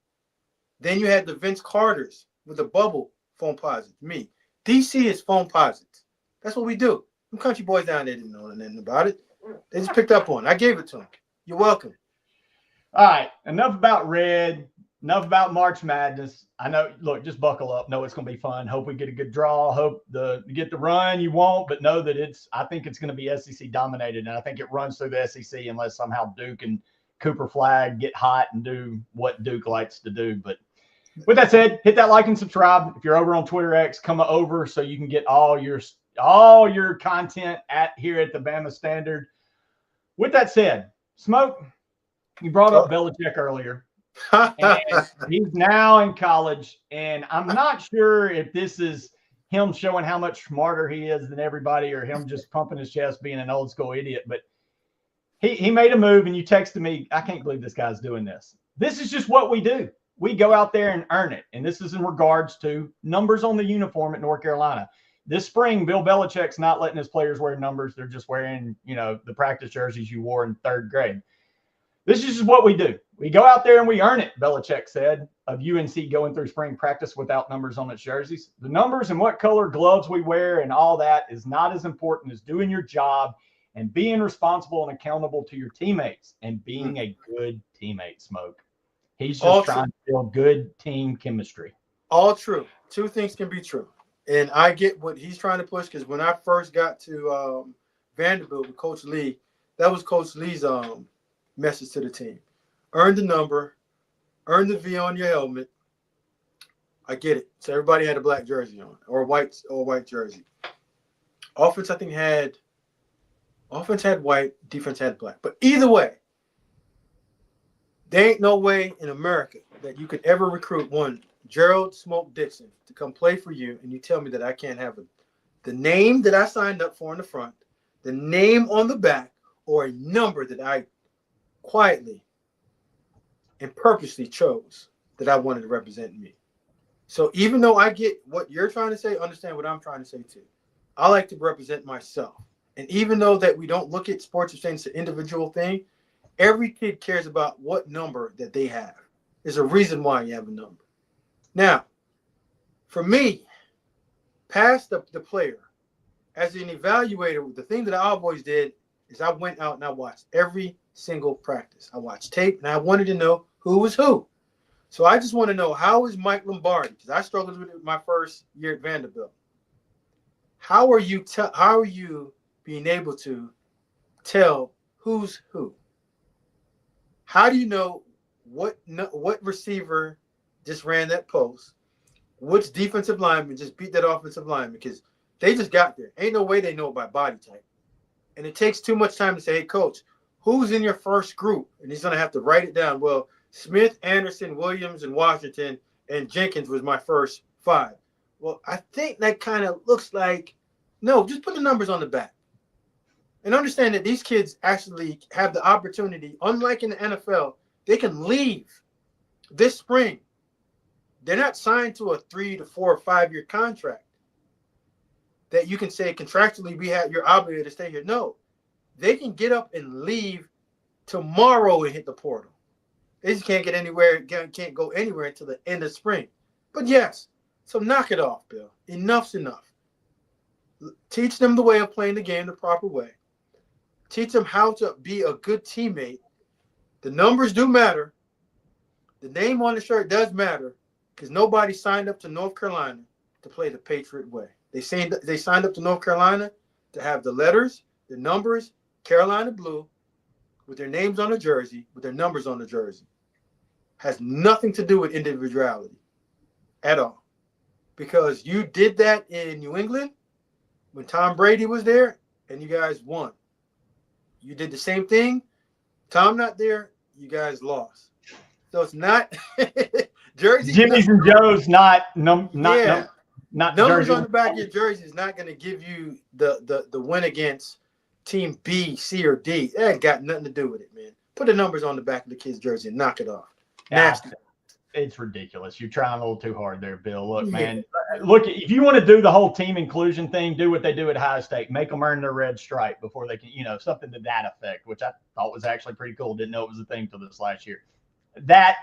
Then you had the Vince Carters with the bubble foam posits. Me. DC is foam posits. That's what we do. Them country boys down there didn't know nothing about it. They just picked up on it. I gave it to them. You're welcome. All right. Enough about red. Enough about March Madness. I know, look, just buckle up. Know it's going to be fun. Hope we get a good draw. Hope you get the run you want, but know that I think it's going to be SEC dominated, and I think it runs through the SEC unless somehow Duke and Cooper Flag get hot and do what Duke likes to do. But with that said, hit that like and subscribe. If you're over on Twitter X, come over so you can get all your content here at the Bama Standard. With that said, Smoke, you brought up Belichick earlier. And he's now in college, and I'm not sure if this is him showing how much smarter he is than everybody or him just pumping his chest being an old school idiot, but he made a move, and you texted me, I can't believe this guy's doing this. This is just what we do. We go out there and earn it, and this is in regards to numbers on the uniform at North Carolina. This spring, Bill Belichick's not letting his players wear numbers. They're just wearing, the practice jerseys you wore in 3rd grade. This is just what we do. We go out there and we earn it, Belichick said, of UNC going through spring practice without numbers on its jerseys. The numbers and what color gloves we wear and all that is not as important as doing your job and being responsible and accountable to your teammates and being a good teammate, Smoke. He's just trying to build good team chemistry. All true. Two things can be true. And I get what he's trying to push, because when I first got to Vanderbilt with Coach Lee, that was Coach Lee's message to the team. Earn the number, earn the V on your helmet. I get it. So everybody had a black jersey on, or white jersey. Offense had white, defense had black. But either way, there ain't no way in America that you could ever recruit one Gerald Smoke Dixon to come play for you, and you tell me that I can't have the name that I signed up for in the front, the name on the back, or a number that I quietly and purposely chose that I wanted to represent me. So even though I get what you're trying to say, understand what I'm trying to say too. I like to represent myself. And even though that we don't look at sports as saying it's an individual thing, every kid cares about what number that they have. There's a reason why you have a number. Now, for me, past the player, as an evaluator, the thing that I always did is I went out and I watched every single practice. I watched tape, and I wanted to know who was who. So I just want to know, how is Mike Lombardi? Because I struggled with it my first year at Vanderbilt. How are you being able to tell who's who? How do you know what receiver just ran that post? Which defensive lineman just beat that offensive lineman? Because they just got there. Ain't no way they know it by body type. And it takes too much time to say, hey, coach, who's in your first group? And he's going to have to write it down. Well, Smith, Anderson, Williams, and Washington, and Jenkins was my first 5. Well, I think that kind of looks like, no, just put the numbers on the back. And understand that these kids actually have the opportunity, unlike in the NFL, they can leave this spring. They're not signed to a 3 to 4 or 5 year contract that you can say contractually you're obligated to stay here. No, they can get up and leave tomorrow and hit the portal. They just can't get anywhere, can't go anywhere until the end of spring. But yes, so knock it off, Bill. Enough's enough. Teach them the way of playing the game the proper way. Teach them how to be a good teammate. The numbers do matter. The name on the shirt does matter, because nobody signed up to North Carolina to play the Patriot way. They signed up to North Carolina to have the letters, the numbers, Carolina blue, with their names on the jersey, with their numbers on the jersey. Has nothing to do with individuality at all. Because you did that in New England when Tom Brady was there and you guys won. You did the same thing. Tom not there, you guys lost. So it's not jersey. Jimmy's and Joe's not numbers jersey. on the back of your jersey is not going to give you the win against team B, C, or D. That ain't got nothing to do with it, man. Put the numbers on the back of the kid's jersey and knock it off. Nasty. It's ridiculous. You're trying a little too hard there, Bill. Look, man. Look, if you want to do the whole team inclusion thing, do what they do at High State. Make them earn their red stripe before they can, something to that effect, which I thought was actually pretty cool. Didn't know it was a thing till this last year. that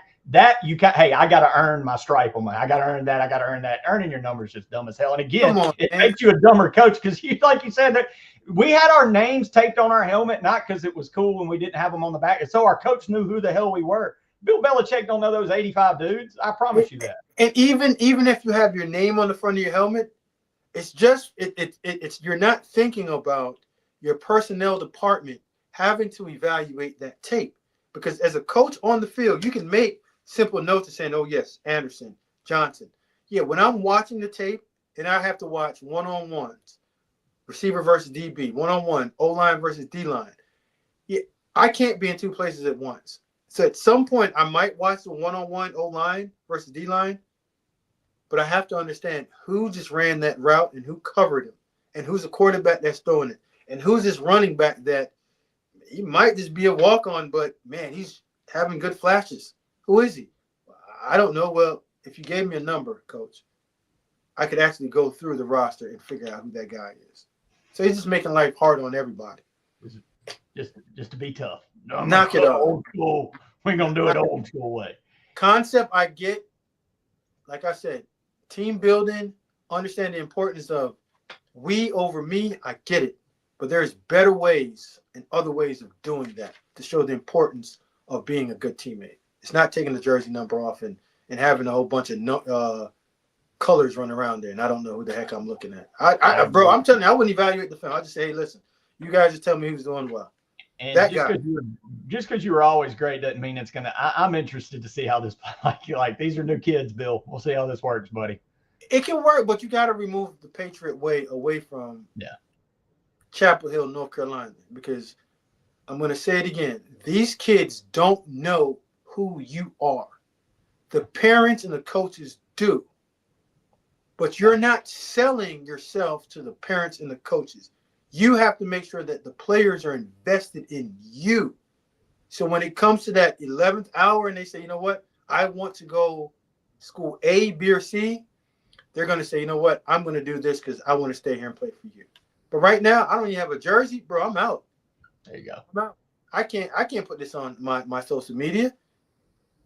you can. Hey, I got to earn my stripe on my. I got to earn that. I got to earn that. Earning your numbers is dumb as hell. And again, it makes you a dumber coach because you, like you said, that we had our names taped on our helmet not because it was cool when we didn't have them on the back, and so our coach knew who the hell we were. Bill Belichick don't know those 85 dudes. I promise you that. And even if you have your name on the front of your helmet, it's just it's you're not thinking about your personnel department having to evaluate that tape, because as a coach on the field, you can make simple notes of saying, oh yes, Anderson, Johnson. Yeah, when I'm watching the tape and I have to watch one-on-ones, receiver versus DB, one-on-one, O-line versus D-line, yeah, I can't be in two places at once. So at some point, I might watch the one-on-one O-line versus D-line, but I have to understand who just ran that route and who covered him, and who's the quarterback that's throwing it, and who's this running back that he might just be a walk-on, but, man, he's having good flashes. Who is he? I don't know. Well, if you gave me a number, Coach, I could actually go through the roster and figure out who that guy is. So he's just making life hard on everybody. Just to be tough. Knock it off. Old school. We're going to do it old school way. Concept I get, like I said, team building, understand the importance of we over me, I get it. But there's better ways and other ways of doing that to show the importance of being a good teammate. It's not taking the jersey number off and having a whole bunch of colors run around there, and I don't know who the heck I'm looking at. Bro, I'm telling you, I wouldn't evaluate the film. I'll just say, hey, listen, you guys just tell me who's doing well. And that just because you were always great doesn't mean it's gonna. I'm interested to see how this. Like these are new kids, Bill. We'll see how this works, buddy. It can work, but you got to remove the Patriot way away from Chapel Hill, North Carolina, because I'm going to say it again. These kids don't know who you are. The parents and the coaches do. But you're not selling yourself to the parents and the coaches. You have to make sure that the players are invested in you. So when it comes to that 11th hour and they say, you know what, I want to go school A, B, or C, they're going to say, you know what, I'm going to do this because I want to stay here and play for you. But right now, I don't even have a jersey. Bro, I'm out. There you go. I'm out. I can't put this on my social media.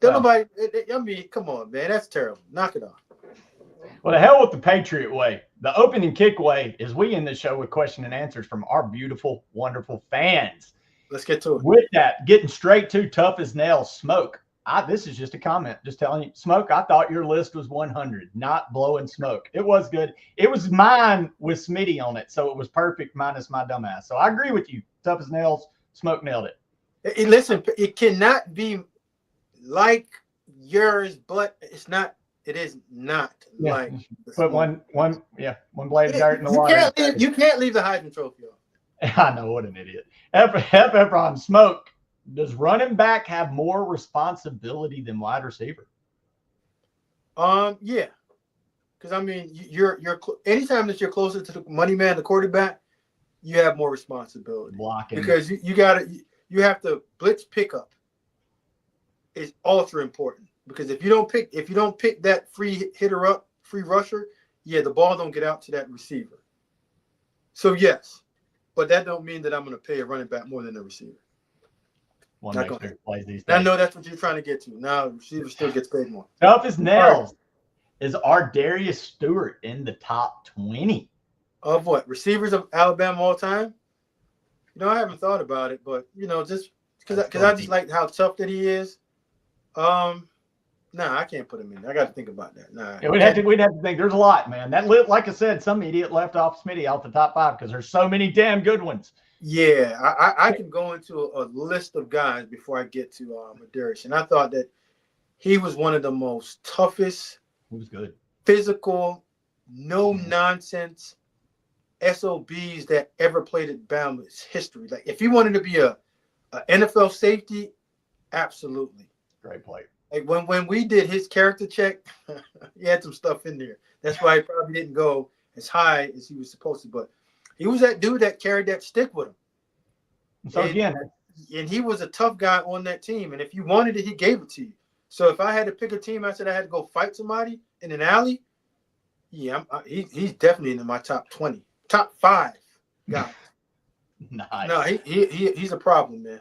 Nobody. I mean, come on, man. That's terrible. Knock it off. Well, the hell with the Patriot way. The opening kick way is we end the show with question and answers from our beautiful, wonderful fans. Let's get to it. With that, getting straight to tough as nails, Smoke. This is just a comment, just telling you, Smoke, I thought your list was 100, not blowing smoke. It was good. It was mine with Smitty on it, so it was perfect minus my dumbass. So I agree with you. Tough as nails, Smoke nailed it. Listen, it cannot be like yours, but it's not. It is not like. Put one blade of dirt in the water. You can't leave the Heisman Trophy off. I know, what an idiot. Efron, Smoke. Does running back have more responsibility than wide receiver? Yeah, because I mean, you're anytime that you're closer to the money man, the quarterback, you have more responsibility. Blocking, because you have to blitz pickup is ultra important, because if you don't pick that free hitter up, free rusher, the ball don't get out to that receiver. So yes, but that don't mean that I'm going to pay a running back more than the receiver. One makes sure plays these days. I know that's what you're trying to get to. Now, receiver still gets paid more. Tough as nails. Is our Darius Stewart in the top 20 of what receivers of Alabama all time? I haven't thought about it, but just because I just like how tough that he is. I can't put him in. I got to think about that. We'd have to think. There's a lot, man. That like I said, some idiot left off Smitty out the top 5 because there's so many damn good ones. Yeah, I can go into a list of guys before I get to Derrick, and I thought that he was one of the most toughest. He was good, physical, no nonsense SOBs that ever played at Bama's history. Like if he wanted to be a NFL safety, absolutely great play. Like when we did his character check, he had some stuff in there. That's why he probably didn't go as high as he was supposed to, but. He was that dude that carried that stick with him. So and he was a tough guy on that team. And if you wanted it, he gave it to you. So if I had to pick a team, I said I had to go fight somebody in an alley. Yeah, he's definitely in my top 20, top 5 guys. Nice. No, he's a problem, man.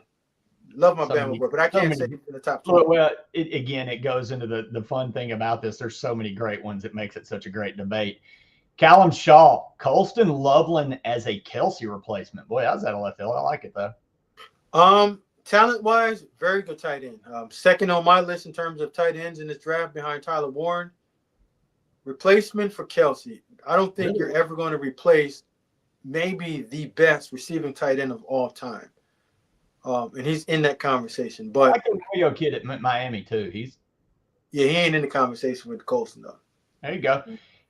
Love my Bama boy, but I can't say he's in the top 2. Well, it goes into the fun thing about this. There's so many great ones. It makes it such a great debate. Callum Shaw, Colston Loveland as a Kelsey replacement. Boy, how's that a left field? I like it though. Talent-wise, very good tight end. Second on my list in terms of tight ends in this draft behind Tyler Warren. Replacement for Kelsey. I don't think you're ever going to replace maybe the best receiving tight end of all time. And he's in that conversation. But I can Julio kid at Miami too. He ain't in the conversation with Colston though. There you go.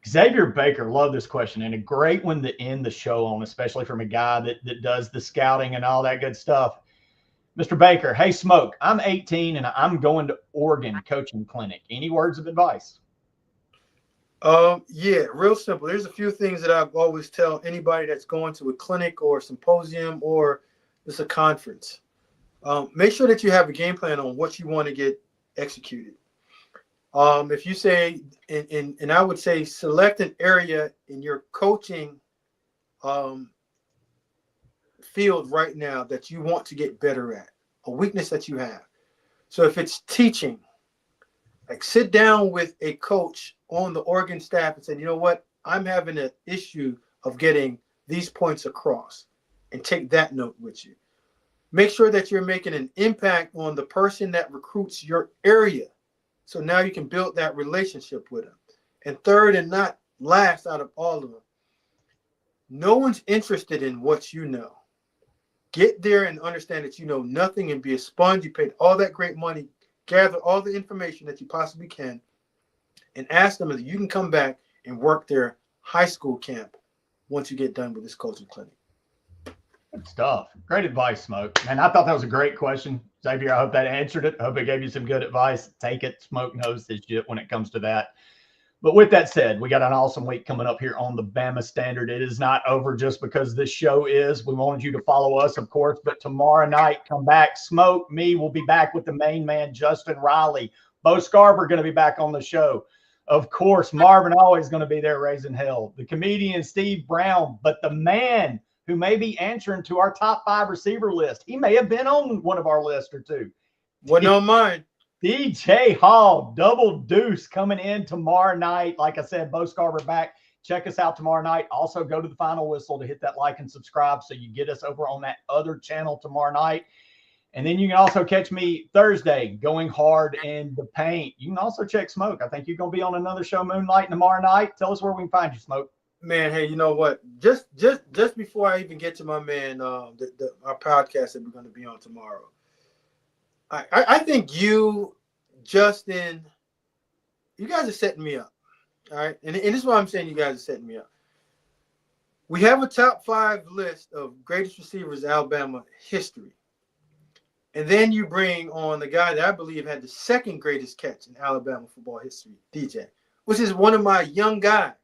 Xavier Baker, love this question, and a great one to end the show on, especially from a guy that does the scouting and all that good stuff. Mr. Baker, hey, Smoke, I'm 18 and I'm going to Oregon coaching clinic. Any words of advice? Yeah, real simple. There's a few things that I've always tell anybody that's going to a clinic or a symposium or just a conference. Make sure that you have a game plan on what you want to get executed. If you say, and I would say select an area in your coaching field right now that you want to get better at, a weakness that you have. So if it's teaching, like sit down with a coach on the Oregon staff and say, you know what, I'm having an issue of getting these points across, and take that note with you. Make sure that you're making an impact on the person that recruits your area. So now you can build that relationship with them. And third, and not last out of all of them, no one's interested in what you know. Get there and understand that you know nothing and be a sponge. You paid all that great money, gather all the information that you possibly can, and ask them if you can come back and work their high school camp once you get done with this coaching clinic. Good stuff. Great advice, Smoke. Man, I thought that was a great question. Xavier, I hope that answered it. I hope it gave you some good advice. Take it. Smoke knows his shit when it comes to that. But with that said, we got an awesome week coming up here on the Bama Standard. It is not over just because this show is. We wanted you to follow us, of course, but tomorrow night, come back. Smoke, me, will be back with the main man, Justin Riley. Bo Scarver going to be back on the show. Of course, Marvin always going to be there raising hell. The comedian, Steve Brown, but the man who may be answering to our top 5 receiver list. He may have been on one of our lists or two. Wasn't on mine. DJ Hall, double deuce coming in tomorrow night. Like I said, Bo Scarver back. Check us out tomorrow night. Also, go to the Final Whistle to hit that like and subscribe so you get us over on that other channel tomorrow night. And then you can also catch me Thursday going hard in the paint. You can also check Smoke. I think you're going to be on another show, Moonlight, tomorrow night. Tell us where we can find you, Smoke. Man, hey, you know what? Just before I even get to my man, our podcast that we're going to be on tomorrow, I think you, Justin, you guys are setting me up, all right? And this is why I'm saying you guys are setting me up. We have a top 5 list of greatest receivers in Alabama history. And then you bring on the guy that I believe had the second greatest catch in Alabama football history, DJ, which is one of my young guys.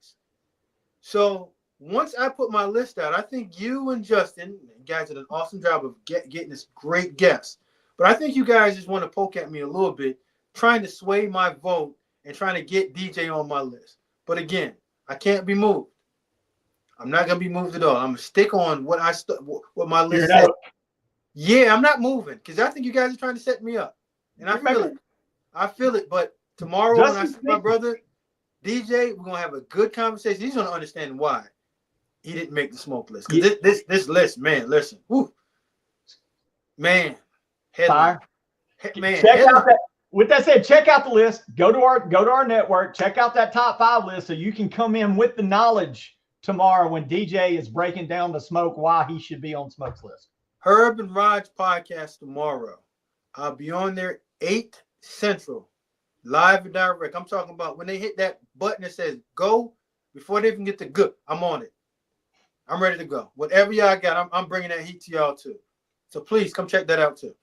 So once I put my list out, I think you and Justin, you guys did an awesome job of getting this great guest. But I think you guys just want to poke at me a little bit, trying to sway my vote and trying to get DJ on my list. But again, I can't be moved. I'm not going to be moved at all. I'm going to stick on what what my list said. Yeah, I'm not moving because I think you guys are trying to set me up. And I feel it. I feel it. But tomorrow when I see my brother, DJ, we're going to have a good conversation. He's going to understand why he didn't make the smoke list. Because this list, man, listen. Woo, man. Fire. Man, check out that. With that said, check out the list. Go to our network. Check out that top 5 list so you can come in with the knowledge tomorrow when DJ is breaking down the Smoke why he should be on Smoke's list. Herb and Raj podcast tomorrow. I'll be on there 8 Central, live and direct. I'm talking about when they hit that button that says go, before they even get to good, I'm on it. I'm ready to go. Whatever y'all got, I'm bringing that heat to y'all too. So please come check that out too.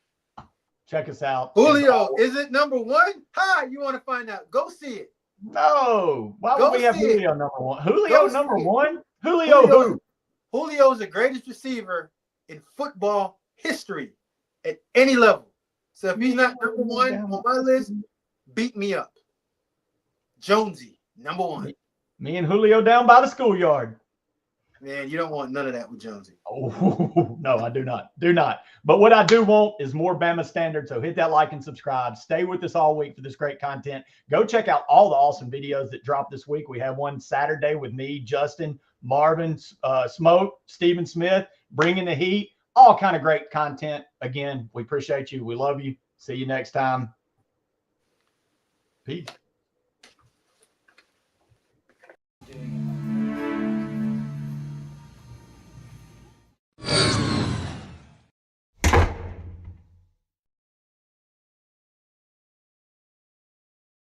Check us out. Julio, is it number 1? Hi, you want to find out? Go see it. No. Why would we have Julio number 1? Julio number 1? Julio who? Julio's the greatest receiver in football history at any level. So if he's not number 1 on my list, beat me up. Jonesy, number 1. Me and Julio down by the schoolyard. Man, you don't want none of that with Jonesy. Oh, no, I do not. Do not. But what I do want is more Bama standard. So hit that like and subscribe. Stay with us all week for this great content. Go check out all the awesome videos that dropped this week. We have one Saturday with me, Justin, Marvin, Smoke, Stephen Smith, bringing the heat. All kind of great content. Again, we appreciate you. We love you. See you next time. Peace.